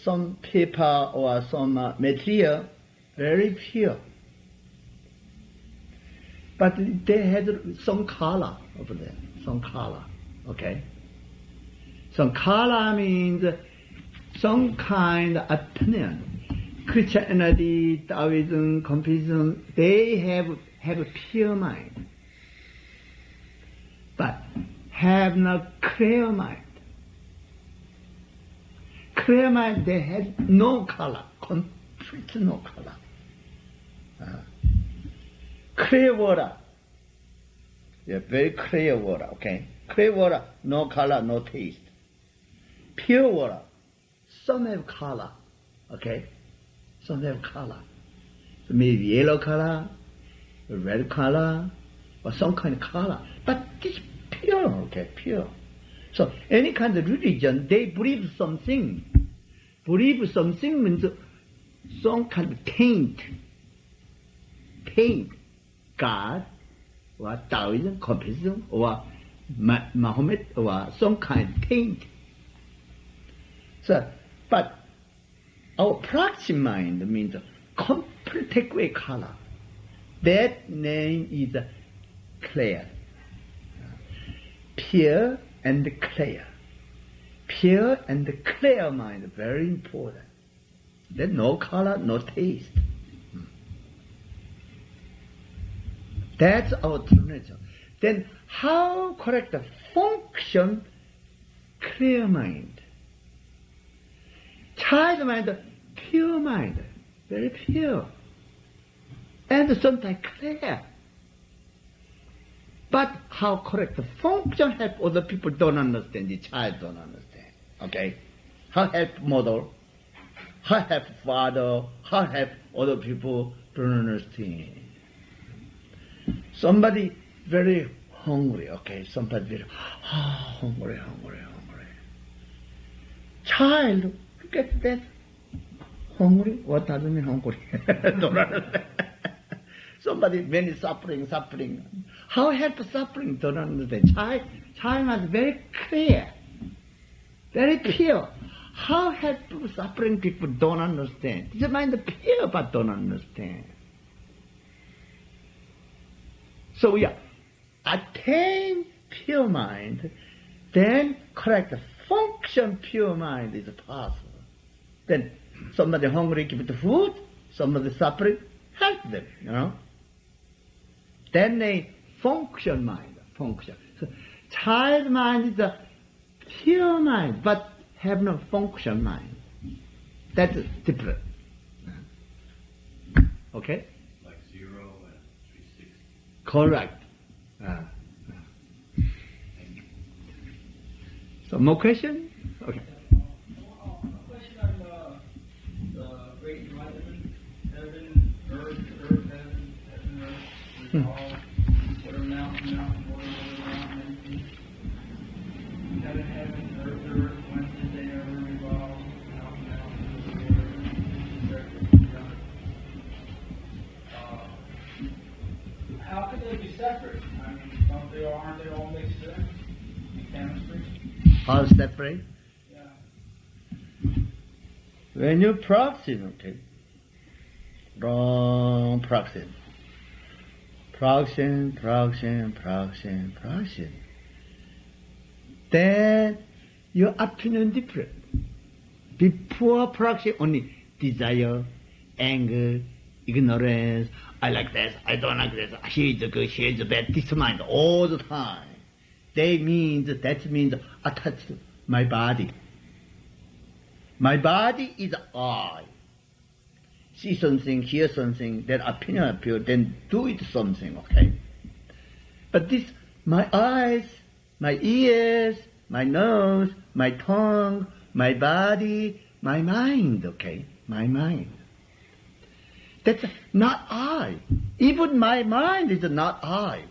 some paper or some material, very pure. But they had some color over there, some color. Okay? Some color means some kind of opinion. Christianity, Taoism, Confucianism, they have a pure mind, but have no clear mind. Clear mind, they have no color, complete no color. Clear water, yeah, very clear water, okay? Clear water, no color, no taste. Pure water, some have color, okay? Some have color. So maybe yellow color, red color, or some kind of color. But it's pure, okay, pure. So any kind of religion, they believe something. Believe something means some kind of taint. God, or Taoism, Confucianism, or Mahomet, or some kind of taint. So, but our practice mind means complete take away color. That name is clear. Pure and clear. Pure and clear mind, very important. Then no color, no taste. That's our tradition. Then how correct the function clear mind? Child mind, pure mind, very pure. And sometimes clear. But how correct the function help other people don't understand, the child don't understand. Okay? How help mother, how help father, how help other people don't understand. Somebody very hungry, okay? Somebody very hungry. Child, look at that. Hungry? What does it mean hungry? Don't understand. Somebody many suffering. How help suffering? Don't understand. Child is very clear, very pure. How help suffering people don't understand? The mind is pure but don't understand. So we attain pure mind, then correct the function pure mind is possible. Then somebody hungry, give it food. Somebody suffering, help them, you know. Then they function mind, function. So child mind is a pure mind, but have no function mind. That's different. Okay? Like 0 and 360. Correct. So more question? Okay. Question on the great enlightenment, heaven, earth, heaven, earth, all, water, mountain, water, mountain, everything. Heaven, earth, when did they ever revolve? How could they be separate? I mean, aren't they all mixed in chemistry? All separate? Yeah. When you practice, okay, wrong practice. Practice. Then your opinion different. Before practice, only desire, anger, ignorance. I like this, I don't like this. Here's the good, here's the bad. This mind all the time. That means attached to my body. My body is I. See something, hear something, then opinion appear, then do it something, okay? But this, my eyes, my ears, my nose, my tongue, my body, my mind, okay? My mind. That's not I. Even my mind is not I.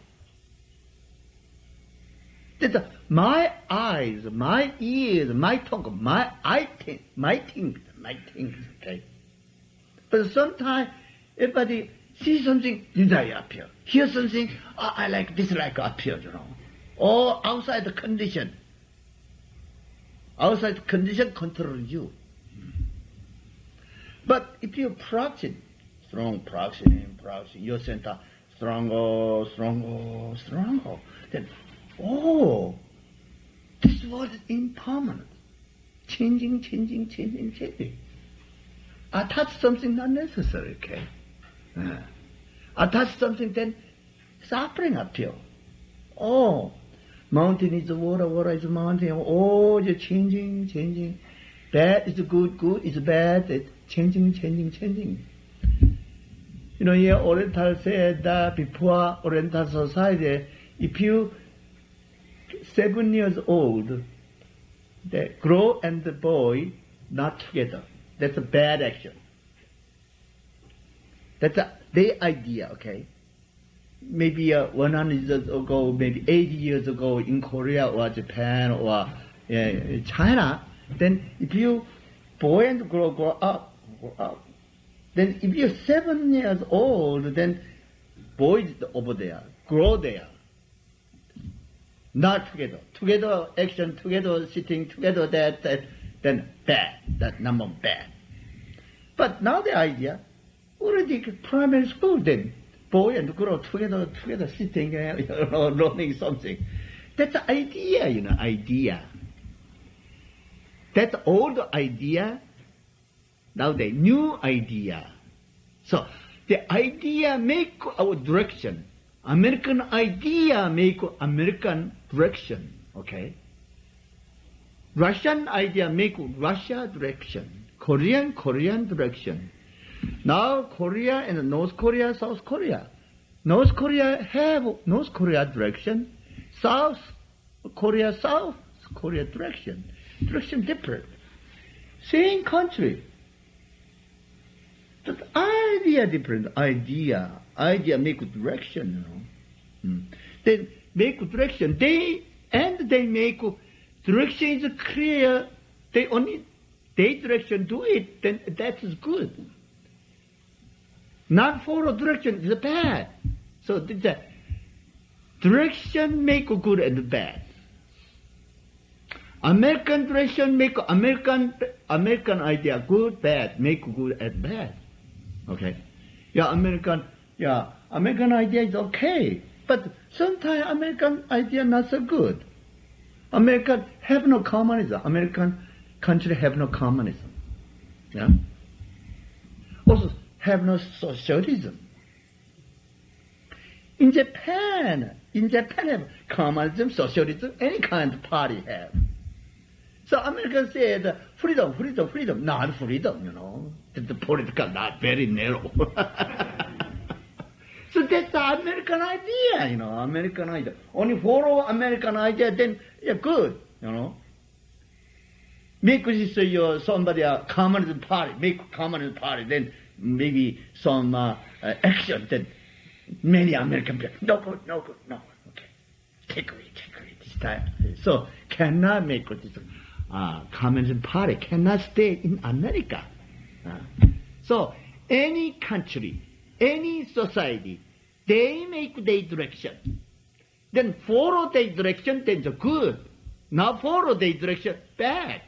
That's my eyes, my ears, my tongue, my things, okay? But sometimes everybody sees something, desire appear. Hear something, I like, dislike appear, Or outside the condition. Outside condition control you. But if you practice, strong practicing, your center, stronger, then, this world is impermanent. Changing. Attach something not necessary, okay? Attach something, then suffering appear. Mountain is water is mountain. You're changing. Bad is good is bad. It's changing. Here Oriental said that before Oriental society, if you 7 years old, the girl and the boy not together. That's a bad action. That's their idea, okay? Maybe 100 years ago, maybe 80 years ago in Korea or Japan or China, then if you boy and girl grow up, then if you're 7 years old, then boy is over there, grow there. Not together. Together action, together sitting, together that, then bad. That number bad. But now the idea, already primary school then, boy and girl together sitting, learning something. That's the idea, idea. That's old idea, now the new idea. So, the idea make our direction. American idea make American direction, okay? Russian idea make Russia direction. Korean direction. Now Korea and North Korea, South Korea. North Korea have North Korea direction. South Korea direction. Direction different. Same country. But idea different. Idea make direction, They make direction. They make direction is clear. They direction do it, then that is good. Not follow direction is bad. So the direction make good and bad. American direction make American idea good, bad, make good and bad. Okay. American idea is okay. But sometimes American idea not so good. American have no communism. American country have no communism. Yeah. Also have no socialism. In Japan have communism, socialism, any kind of party have. So Americans said freedom, not freedom, The political not very narrow. So that's the American idea, American idea. Only follow American idea, then good, Make this somebody a communist party, make communist party, then maybe some action that many American people, no good, okay. Take away this time. So cannot make this communist party, cannot stay in America. So any country, any society, they make their direction. Then follow their direction, then the good. Now follow their direction, bad.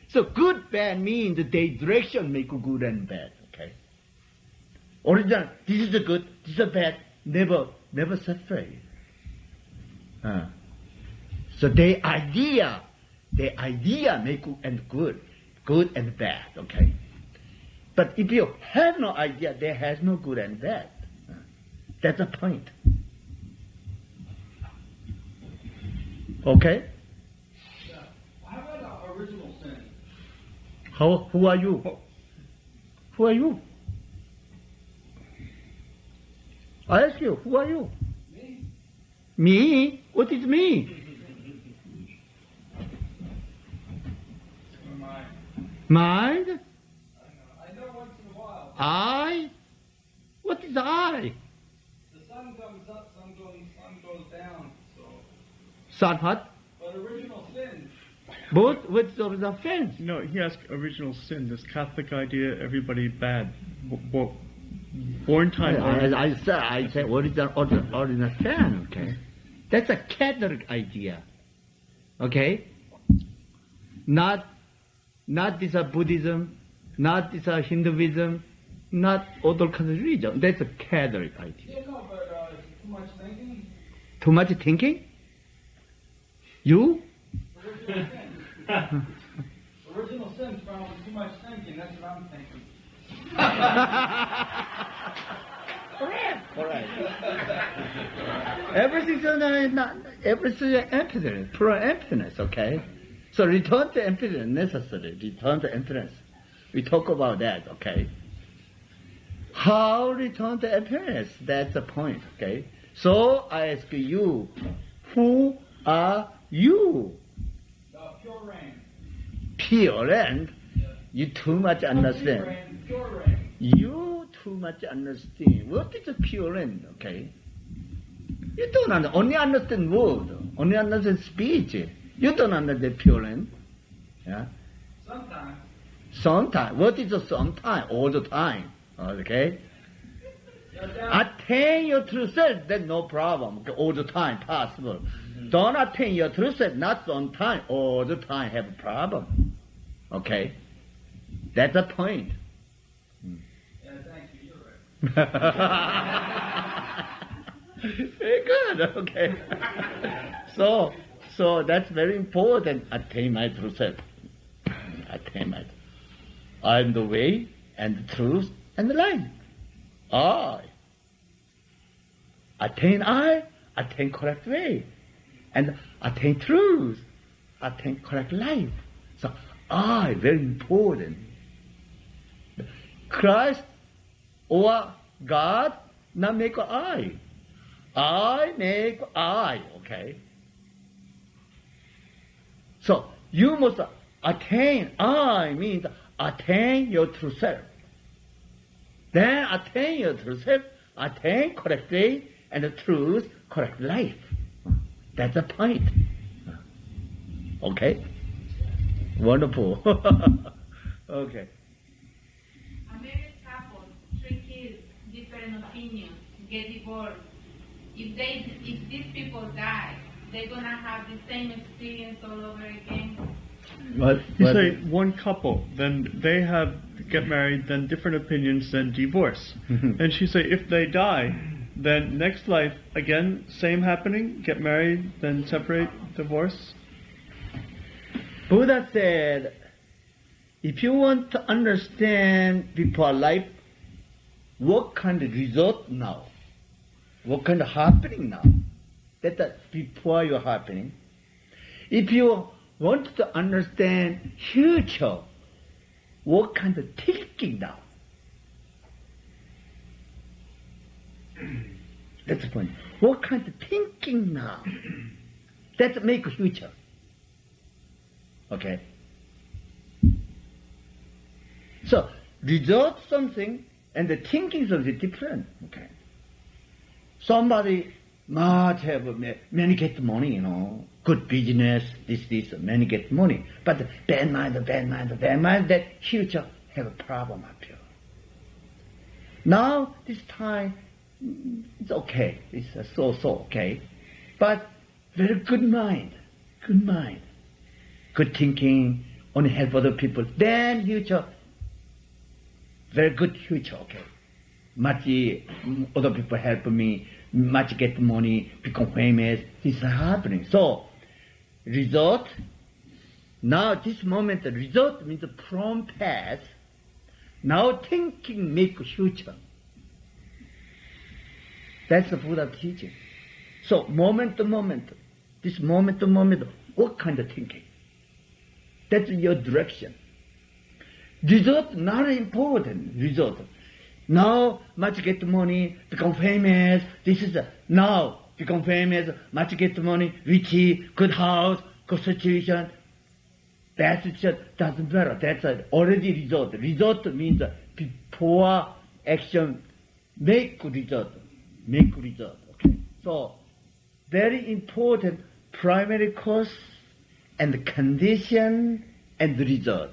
So good, bad means their direction make good and bad. Okay. Original, this is the good, this is the bad, never separate. So their idea make good and bad. Okay. But if you have no idea, there has no good and bad. That's the point. Okay? Yeah. How about original sin? Who are you? Who are you? I ask you, who are you? Me? Me? What is me? Mind? I know once in a while. I? What is I? The sun comes up, sun goes down, so Son what? But original sin. Both with the offense. No, he asked original sin, this Catholic idea, everybody bad. Born time. I said, what is the ordinary sin? Okay, that's a Catholic idea. Okay, not this Buddhism, not this Hinduism, not other kind of religion. That's a Catholic idea. Yeah, no, but too much thinking. Too much thinking? You? Original sin. Original sin from too much thinking. That's what I'm thinking. Correct. Everything's emptiness, pure emptiness, okay? So return to emptiness necessary. Return to emptiness. We talk about that, okay? How return to emptiness? That's the point, okay? So I ask you, who are you? The pure rain. Pure and you too much understand. Pure rain. You too much understand. What is a pure end, okay? You don't only understand word, only understand speech. You don't understand pure end. Yeah? Sometimes. Sometimes. What is a sometime? All the time. Okay? Attain your true self, then no problem. Okay? All the time, possible. Don't attain your true self, not sometime. All the time have a problem. Okay? That's the point. Yeah, thank you. You're right. Very good. Okay. So that's very important. Attain my true self. Attain my. I am the way and the truth and the life. I attain correct way, and attain truth, attain correct life. So I very important. Christ or God not make I. I make I, okay? So you must attain I means attain your true self. Then attain your true self, attain correct way and the truth, correct life. That's the point. Okay? Wonderful. Okay. A married couple, 3 kids, different opinions, get divorced. If these people die, they're gonna have the same experience all over again. You say one couple, then they get married, then different opinions, then divorce. And she say if they die, then next life again same happening, get married, then separate, divorce. Buddha said, if you want to understand before life, what kind of result now? What kind of happening now? That's before you're happening. If you want to understand future, what kind of thinking now? That's the point. What kind of thinking now? That make future. Okay? So, result something and the thinking something different. Okay? Somebody might have many get money, good business, this, many get money. But bad mind, that future have a problem up here. Now, this time, it's okay. It's so okay. But very good mind. Good thinking, only help other people. Then future, very good future, okay. Much other people help me, much get money, become famous. This is happening. So, result, now this moment, the result means from past. Now thinking make future. That's the Buddha teaching. So, moment to moment, this moment to moment, what kind of thinking? That's your direction. Result, not important result. Now, much get money, become famous. This is now, become famous, much get money, rich, good house, good situation. That doesn't matter. That's already result. Result means before action, make result. Okay. So, very important primary cause and condition and result.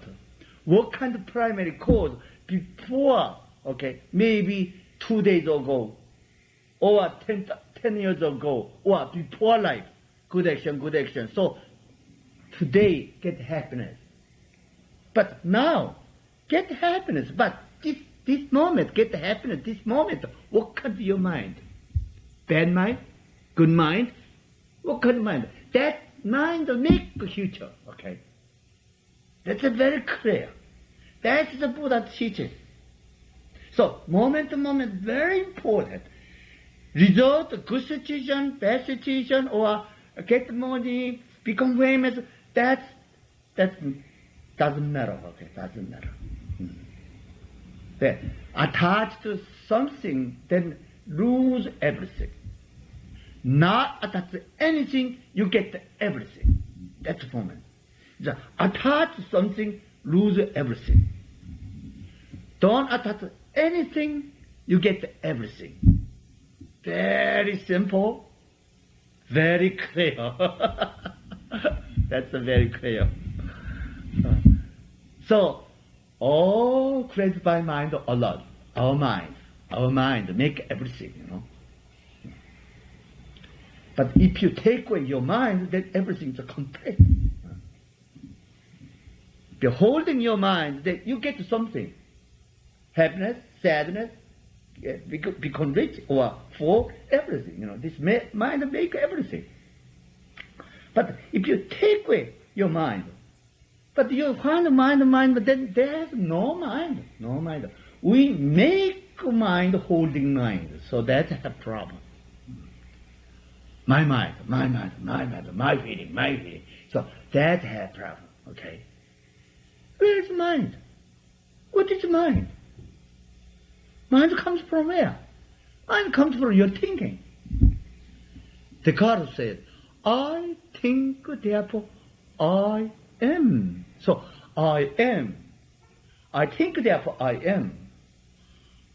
What kind of primary cause before, okay, maybe 2 days ago, or 10 years ago, or before life, good action, good action. So today get happiness. But now, get happiness, but this moment, get happiness, this moment, what kind of your mind? Bad mind? Good mind? What kind of mind? That mind make the future, okay? That's very clear. That's the Buddha teaching. So, moment to moment, very important. Result, good situation, bad situation, or get money, become famous, that doesn't matter, okay, doesn't matter. That attached to something, then lose everything. Not attached to anything, you get everything. That's the moment. The attach to something, lose everything. Don't attach to anything, you get everything. Very simple, very clear. That's very clear. So, all created by mind alone. Our mind make everything, you know. But if you take away your mind, then everything is complete. Beholding your mind, then you get something. Happiness, sadness, become rich or full, everything. You know, this mind make everything. But if you take away your mind, but you find mind, but then there's no mind. We make mind holding mind, so that's a problem. My mind, my feeling. So that's a problem, okay? Where is mind? What is mind? Mind comes from where? Mind comes from your thinking. Descartes said, I think, therefore I am. So I am. I think, therefore I am.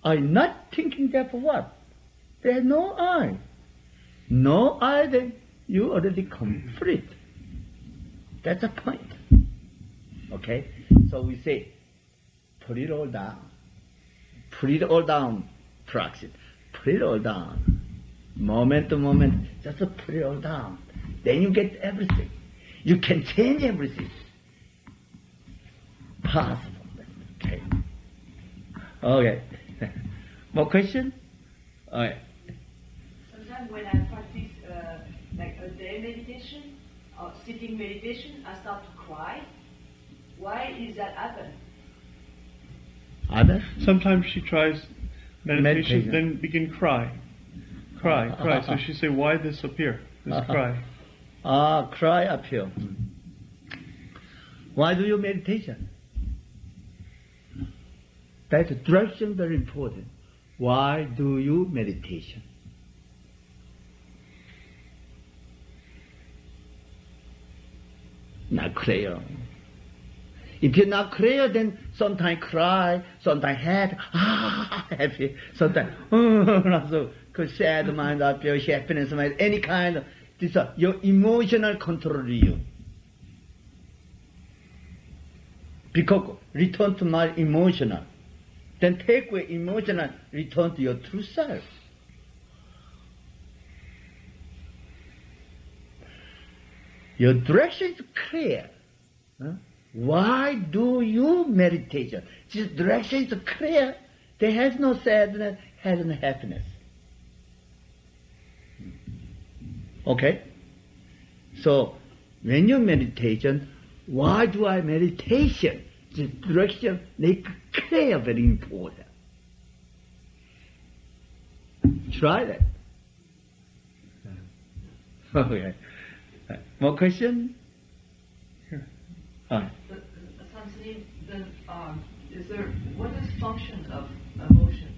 I'm not thinking, therefore what? There's no I. No I, then you already complete. That's the point. Okay? So we say, put it all down. Put it all down, practice. Put it all down. Moment to moment, just put it all down. Then you get everything. You can change everything. Possible. Okay. Okay. More question? Okay. Sometimes when I practice like a day meditation or sitting meditation, I start to cry. Why is that happen? Other? Sometimes she tries meditation, then begin cry. So she say, why this appear? This cry. Cry appear. Why do you meditation? That direction very important. Why do you meditation? Not clear. If you're not clear, then sometimes cry, sometimes happy, sometimes not so good, sad mind, appear, happiness mind, any kind of this. Your emotional control you. Because return to my emotional, then take away emotional, return to your true self. Your direction is clear. Huh? Why do you meditation? This direction is clear. There has no sadness, has no happiness. Okay? So, when you meditation, why do I meditation? This direction make clear, very important. Try that. Okay. More question? What is function of emotion?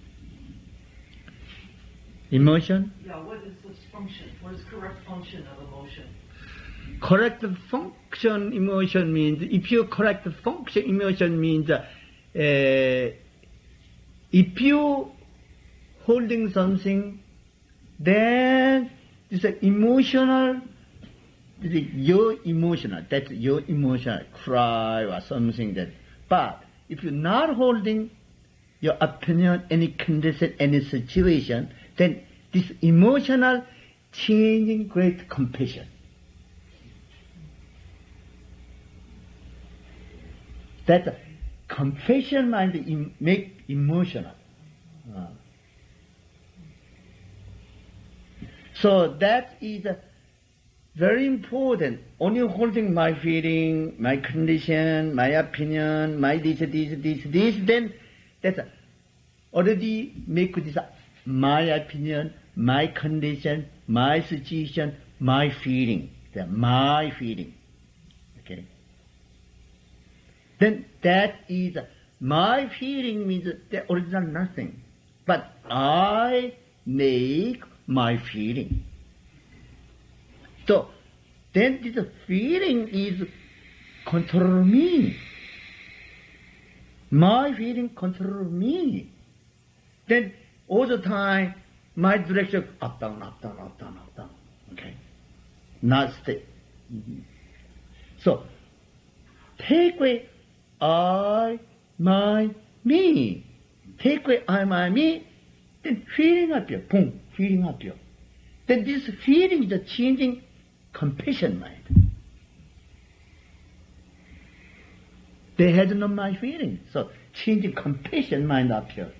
Emotion? Yeah, what is its function? What is correct function of emotion? Correct function emotion means, if you correct function emotion means, if you holding something, then this emotional your emotional, that's your emotional cry or something that. But if you're not holding your opinion, any condition, any situation, then this emotional changing great compassion. That compassion mind make emotional. So that is very important. Only holding my feeling, my condition, my opinion, my this, then that's already make this my opinion, my condition, my situation, my feeling. My feeling. Okay. Then that is my feeling means the original nothing. But I make my feeling. So then this feeling is control me. My feeling control me. Then all the time my direction up, down, up, down, up, down, up, down. Okay. Not stay. So take away I, my, me. Take away I, my, me. Then feeling appear. Boom. Feeling appear. Then this feeling is changing compassion mind. They had no my feeling. So changing compassion mind appear.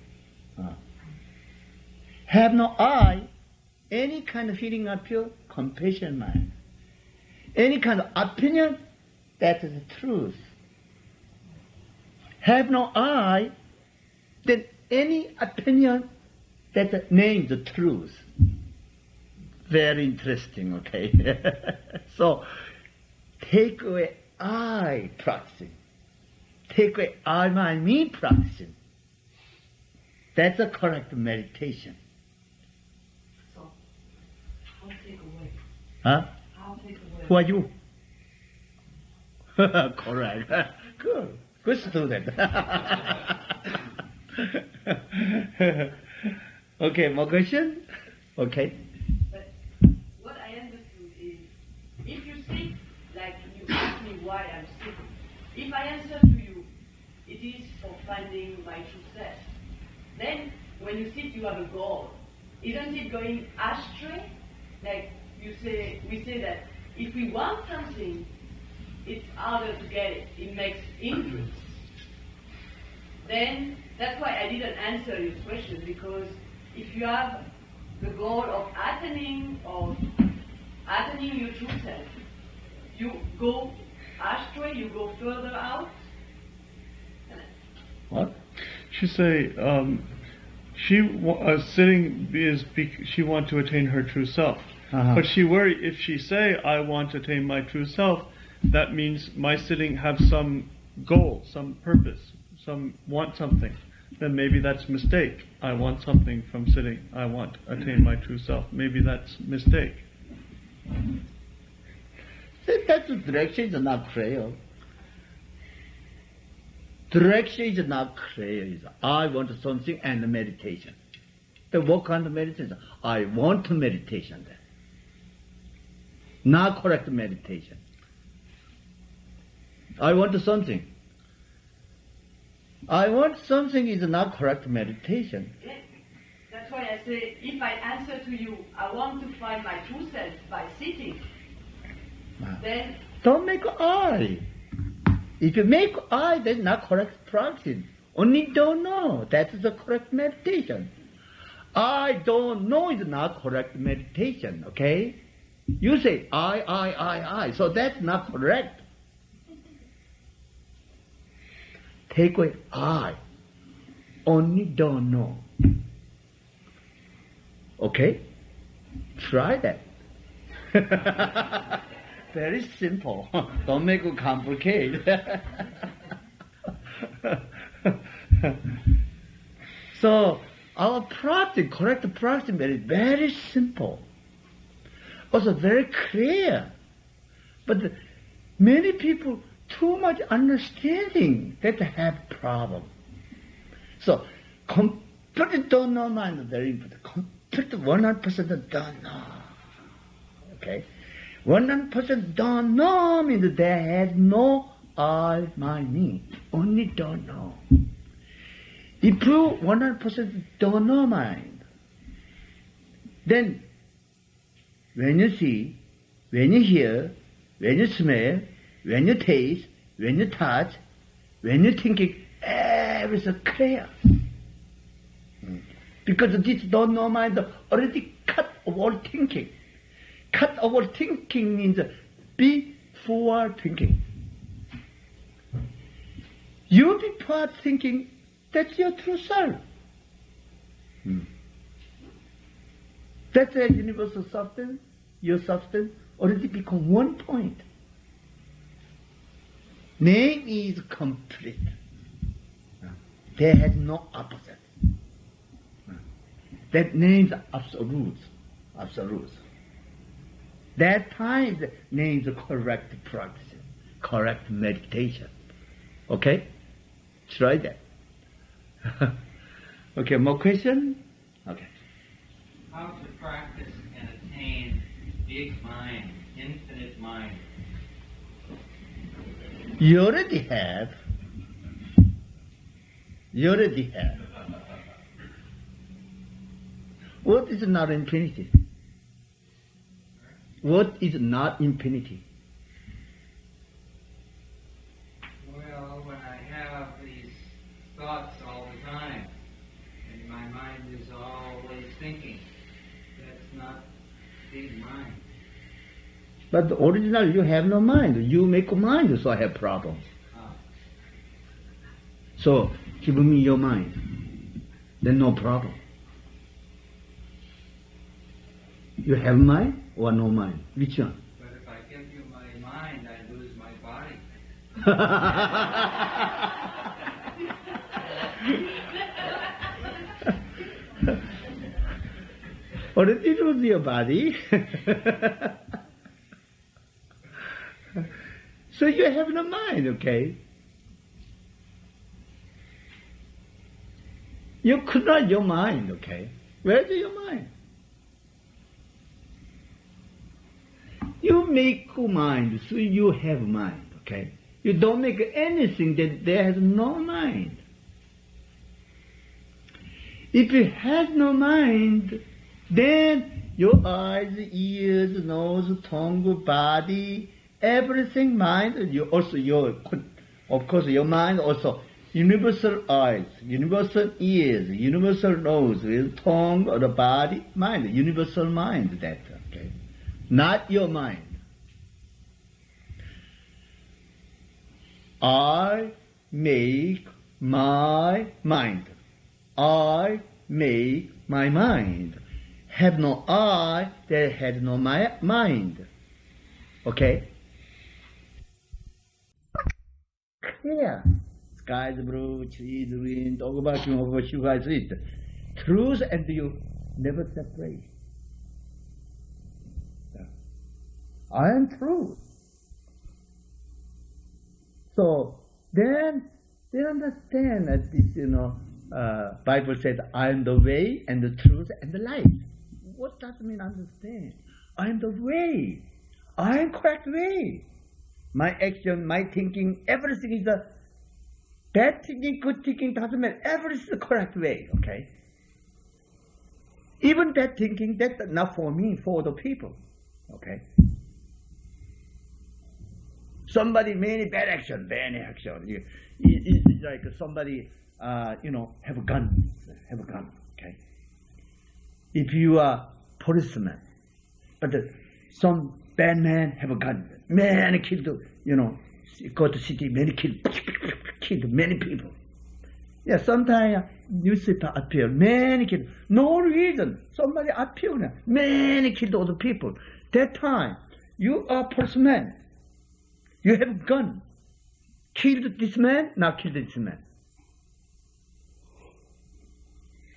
Have no I, any kind of feeling appear, compassion mind. Any kind of opinion, that is the truth. Have no I, then any opinion, that name the truth. Very interesting, okay? So, take away I practicing. Take away I, my, me practicing. That's a correct meditation. So, how take away? Huh? How take away? Who are you? Correct. Good. Good student. Okay, more question? Okay. But what I understood is, if you sit, like you ask me why I'm sitting, if I answer to you, it is for finding my true self. Then, when you sit, you have a goal. Isn't it going astray? Like we say that if we want something, it's harder to get it. It makes interest. Then that's why I didn't answer your question, because if you have the goal of attaining your true self, you go astray, you go further out. What? She say sitting is she want to attain her true self, but she worry if she say I want to attain my true self, that means my sitting have some goal, some purpose, want something. Then maybe that's mistake. I want something from sitting. I want to attain my true self. Maybe that's mistake. That's the direction is not clear. Direction is not clear. It's I want something and meditation. Then what kind of meditation? I want meditation then. Not correct meditation. I want something. I want something is not correct meditation. Yeah. That's why I say, if I answer to you, I want to find my true self by sitting, then... Don't make I. If you make I, that's not correct practice. Only don't know. That is the correct meditation. I don't know is not correct meditation, okay? You say I. So that's not correct. Take away I. Only don't know. Okay? Try that. Very simple. Don't make it complicated. So, our practice, correct practice, is very simple. Also very clear. But many people too much understanding that they have problem. So, complete don't know mind is very important. Complete 100% don't know. Okay? 100% don't know means they had no I, my, me. Only don't know. If you 100% don't know mind, then when you see, when you hear, when you smell, when you taste, when you touch, when you think, everything clear. Because this don't know mind already cut all thinking. Cut all thinking means before thinking. You before thinking, that's your true self. That's a universal substance, your substance already become one point. Name is complete. There has no opposite. That name's absolute. Absolute. That time the name's correct practice, correct meditation. Okay? Try that. Okay, more question? Okay. How to practice and attain big mind, infinite mind? You already have. You already have. What is not infinity? What is not infinity? Well, when I have these thoughts all the time, and my mind is always thinking, that's not big mind. But the original, you have no mind. You make a mind, so I have problems. So, give me your mind. Then no problem. You have mind or no mind? Which one? But if I give you my mind, I lose my body. Already lose your body. So you have no mind, okay? You could not your mind, okay? Where is your mind? You make mind, so you have mind, okay? You don't make anything that there has no mind. If you have no mind, then your eyes, ears, nose, tongue, body, everything mind, you also of course your mind also universal eyes, universal ears, universal nose, tongue, or the body, mind, universal mind that, okay? Not your mind. I make my mind. I make my mind. Have no I, that had no my mind. Okay? Clear. Skies blue, trees green, dog barking over sugar sweet. Truth and you never separate. I am truth. So then they understand that this, Bible said, I am the way and the truth and the life. What does it mean understand? I am the way. I am correct way. My action, my thinking, everything is the bad thinking, good thinking doesn't matter. Everything is the correct way, okay? Even bad thinking, that's not for me, for the people, okay? Somebody, many bad action, It's like somebody, have a gun, okay? If you are policeman, but some bad man have a gun, many killed, go to city, many killed many people. Yeah, sometimes newspaper appear, many killed, no reason, somebody appear, many killed other people. That time, you are policeman. You have a gun. Killed this man, not killed this man.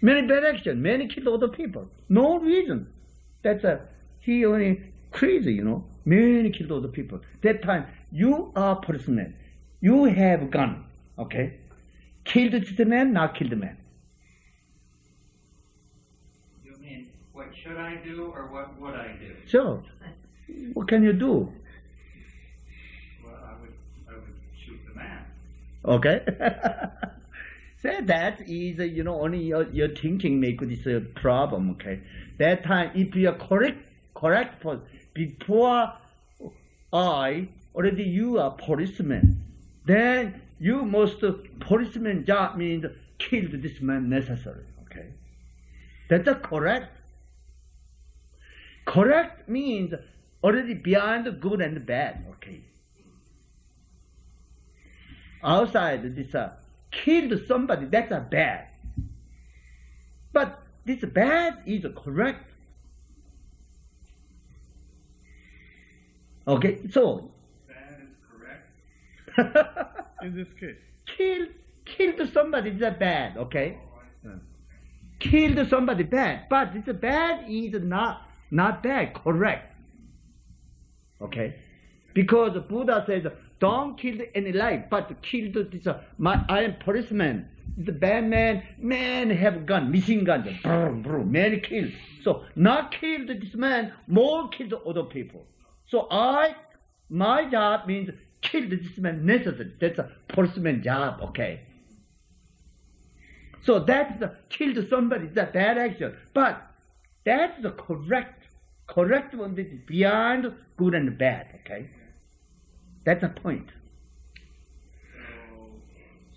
Many bad action, many killed other people. No reason. He only crazy, Many killed other people. That time, you are policeman. You have a gun, okay? Killed this man, not killed the man. You mean, what should I do or what would I do? Sure. What can you do? Well, I would shoot the man. Okay? So that is, only your thinking make this problem, okay? That time, if you are correct, before already you are policeman, then you must, policeman job means kill this man necessary, okay? That's a correct. Correct means already beyond good and bad, okay? Outside this, killed somebody, that's a bad. But this bad is correct. Okay, so. Bad is correct. In this case. Killed somebody is a bad, okay? Killed somebody bad, but this bad is not bad, correct. Okay? Because Buddha says, don't kill any life, but kill this, I am policeman. The bad man have gun, missing gun, boom, many killed. So, not killed this man, more killed other people. So my job means kill this man necessary. That's a policeman job, okay? So that's killed somebody, that's a bad action. But that's the correct one that is beyond good and bad, okay? That's the point.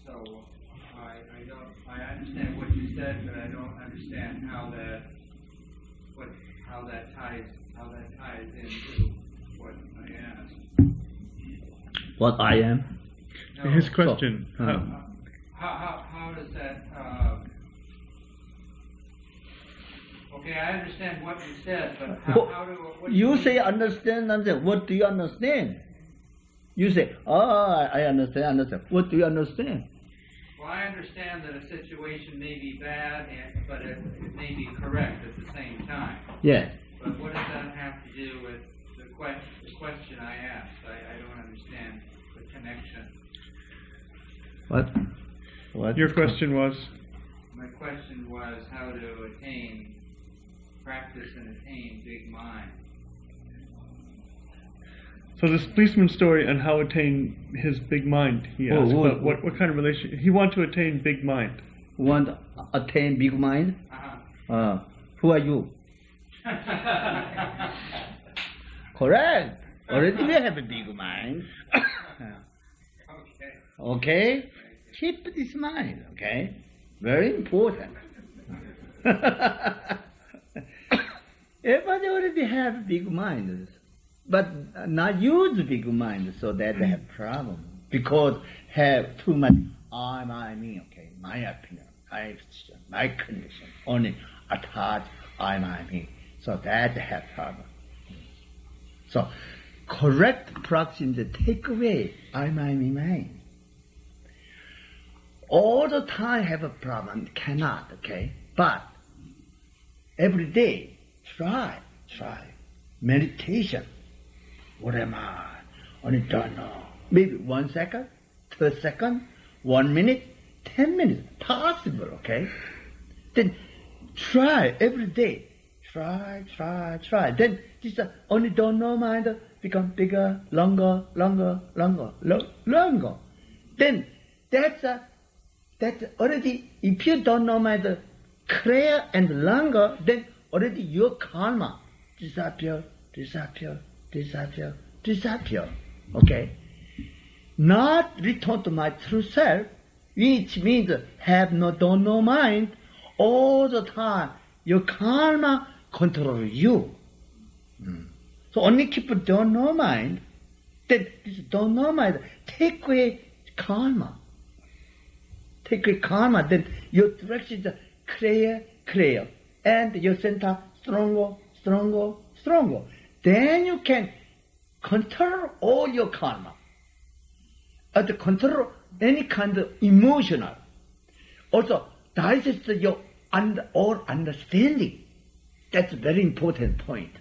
So I understand what you said, but I don't understand how that ties into what I asked. What I am? No, His question. how does that? Okay, I understand what you said, but what you say understand. What do you understand? You say, I understand. What do you understand? Well, I understand that a situation may be bad, but it may be correct at the same time. Yes. But what does that have to do with the question I asked? I don't understand the connection. What? Your question was? My question was how to practice and attain big mind. So this policeman story and how attain his big mind, he asked. But what kind of relation? He want to attain big mind. Want to attain big mind? Uh-huh. Who are you? Correct. Already we have a big mind. Okay? Keep this mind, okay? Very important. Everybody already have big mind, but not use big mind, so that they have problem. Because have too much I, me, okay? My opinion, my condition, only attach I, me. So that they have problem. So correct practice is take away I, me, mind. All the time have a problem, cannot, okay? But every day, try. Meditation. What am I? Only don't know. Maybe 1 second, 2 seconds, 1 minute, 10 minutes. Possible, okay? Then try every day. Try. Then this only don't know mind become bigger, longer. Then that's already, if you don't know mind clear and longer, then already your karma disappear. Okay? Not return to my true self, which means don't know mind, all the time your karma control you. So only keep don't know mind, then this don't know mind, take away karma. Then your direction is clear, and your center stronger. Then you can control all your karma. To control any kind of emotional. Also, digest your all understanding. That's a very important point.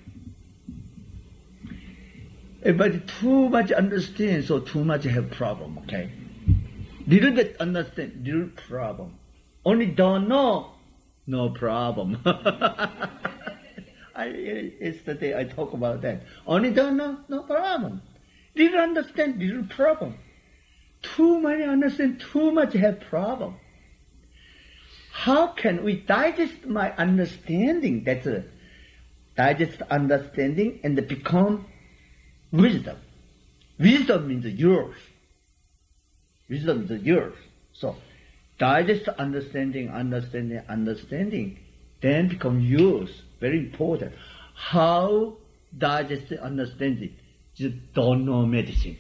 Everybody too much understand, so too much have problem, okay? Little bit understand, little problem. Only don't know, no problem. Yesterday I talk about that. Only don't know, no problem. Little understand, little problem. Too many understand, too much have problem. How can we digest my understanding? That's a digest understanding and become wisdom. Wisdom means yours. Wisdom is yours. So, digest understanding, then become yours. Very important. How digest understanding? Just don't know medicine.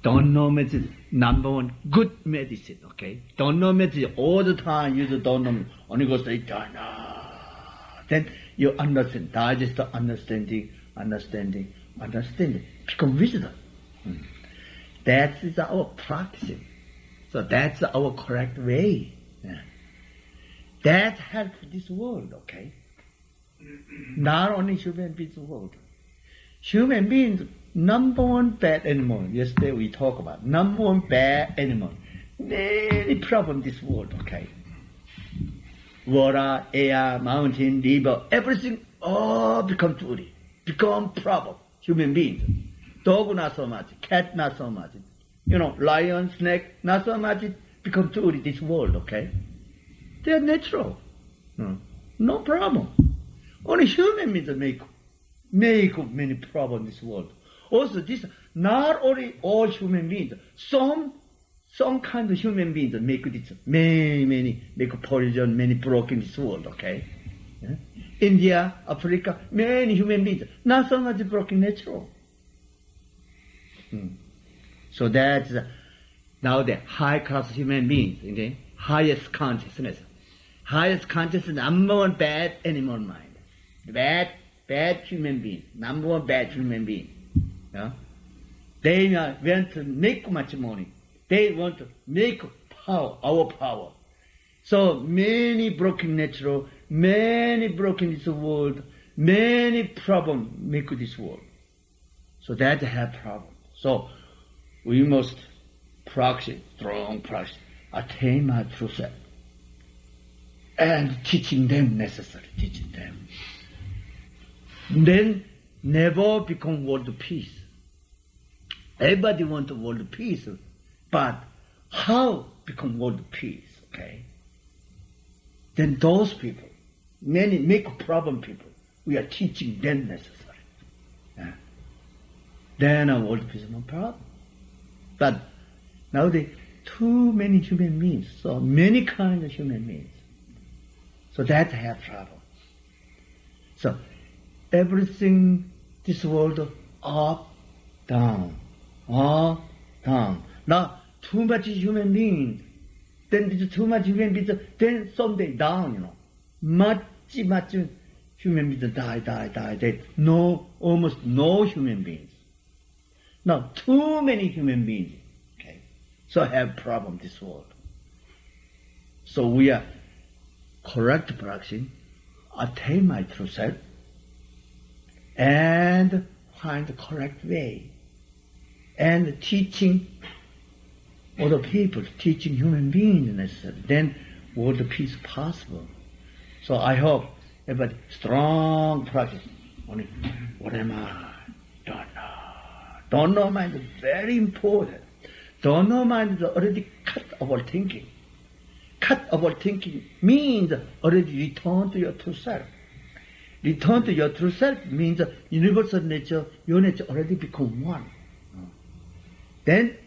Don't know medicine, number one, good medicine, okay? Don't know medicine all the time, you don't know, only go say, don't know. Then you understand, digest understanding, become wisdom. That is our practicing. So that's our correct way. Yeah. That helps this world, okay? Not only human beings world. Human beings, number one bad animal. Yesterday we talked about number one bad animal. Many problems this world, okay? Water, air, mountain, river, everything all become duty, become problem. Human beings. Dog not so much, cat not so much. Lion, snake, not so much. Become duty this world, okay? They are natural. No problem. Only human beings make many problems in this world. Also, this not only all human beings, some kind of human beings make this many make poison, many broken this world. Okay, yeah? India, Africa, many human beings, not so much broken natural. So that's now the high class human beings, okay? Highest consciousness, number one bad animal mind, bad human being, number one bad human being. Yeah? They want to make much money. They want to make power, our power. So many broken natural, many broken this world, many problems make this world. So that have problem. So we must practice, strong practice, attain my true self. And teaching them necessary, teaching them. Then never become world peace. Everybody wants world peace, but how become world peace, okay? Then those people, many make problem people, we are teaching them necessary. Yeah. Then a world peace no problem. But nowadays, too many human beings, so many kinds of human beings. So that have trouble. So everything, this world, up, down, up, down. Now, too much human beings, then there's too much human beings, then someday down, Much human beings die. No, almost no human beings. Now, too many human beings, okay, so have problem this world. So we are correct practicing, attain my true self, and find the correct way, and teaching other people, teaching human beings necessary. Then world peace possible. So I hope everybody strong practice. Only what am I? Don't know. Don't know mind is very important. Don't know mind is already cut our thinking. Cut our thinking means already return to your true self. Return to your true self means universal nature, your nature already become one. Then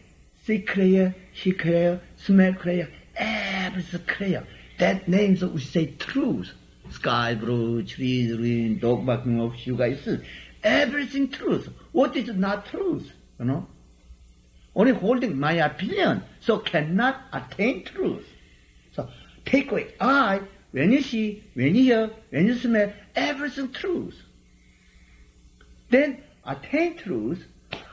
see clear, hear clear, smell clear, everything clear. That names we say truth. Sky blue, trees green, dog barking of you guys see. Everything truth. What is not truth? Only holding my opinion, so cannot attain truth. So take away I, when you see, when you hear, when you smell, everything truth. Then attain truth,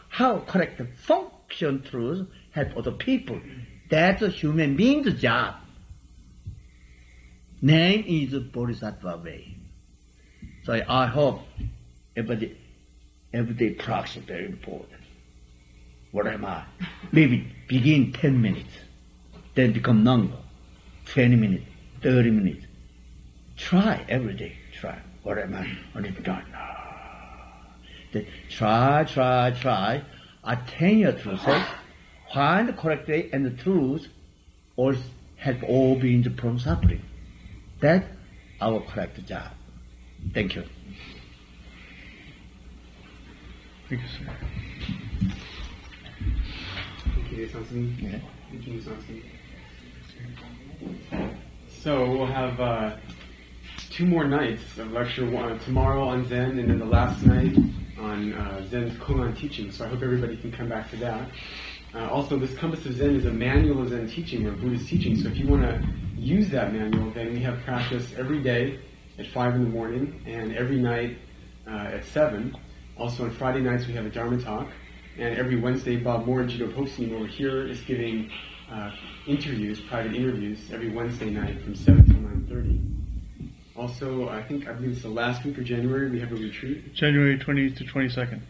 how correct function truth, help other people. That's a human being's job. Name is Bodhisattva way. So I hope everyday practice is very important. What am I? Maybe begin 10 minutes, then become longer, 20 minutes, 30 minutes. Try every day, try. What am I only done? Try. Attain your truth. Find the correct way and the truth all help all beings from suffering. That's our correct job. Thank you. Thank you, sir. Thank you, Sang Sunim. Yeah. Thank you, Sang Sunim. So we'll have 2 more nights of lecture, tomorrow on Zen, and then the last night on Zen's Koan teaching. So I hope everybody can come back to that. Also, this Compass of Zen is a manual of Zen teaching, or Buddhist teaching. So if you want to use that manual, then we have practice every day at 5 in the morning and every night at 7. Also on Friday nights we have a Dharma talk. And every Wednesday, Bob Moore and Jito Poksnim over here is giving interviews, private interviews, every Wednesday night from 7 till 9:30. Also, I believe it's the last week of January, we have a retreat. January 20th to 22nd.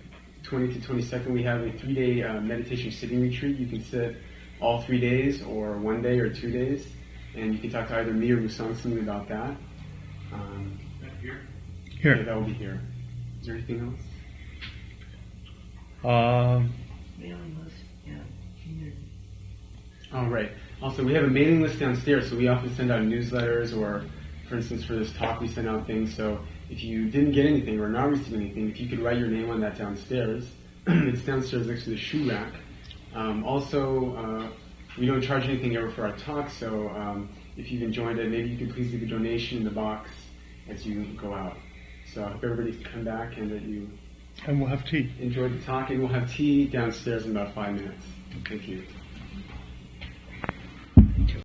20th to 22nd, we have a 3-day meditation sitting retreat. You can sit all 3 days, or 1 day, or 2 days. And you can talk to either me or Mu Sang Sunim about that. Here. Yeah, that will be here. Is there anything else? Mailing list, yeah. Oh, right. Also, we have a mailing list downstairs, so we often send out newsletters, or, for instance, for this talk, we send out things. So if you didn't get anything or not receive anything, if you could write your name on that downstairs, it's downstairs next to the shoe rack. We don't charge anything ever for our talk, so if you've enjoyed it, maybe you could please leave a donation in the box as you go out. So I hope everybody can come back and that you And we'll have tea. enjoyed the talk, and we'll have tea downstairs in about 5 minutes. Thank you.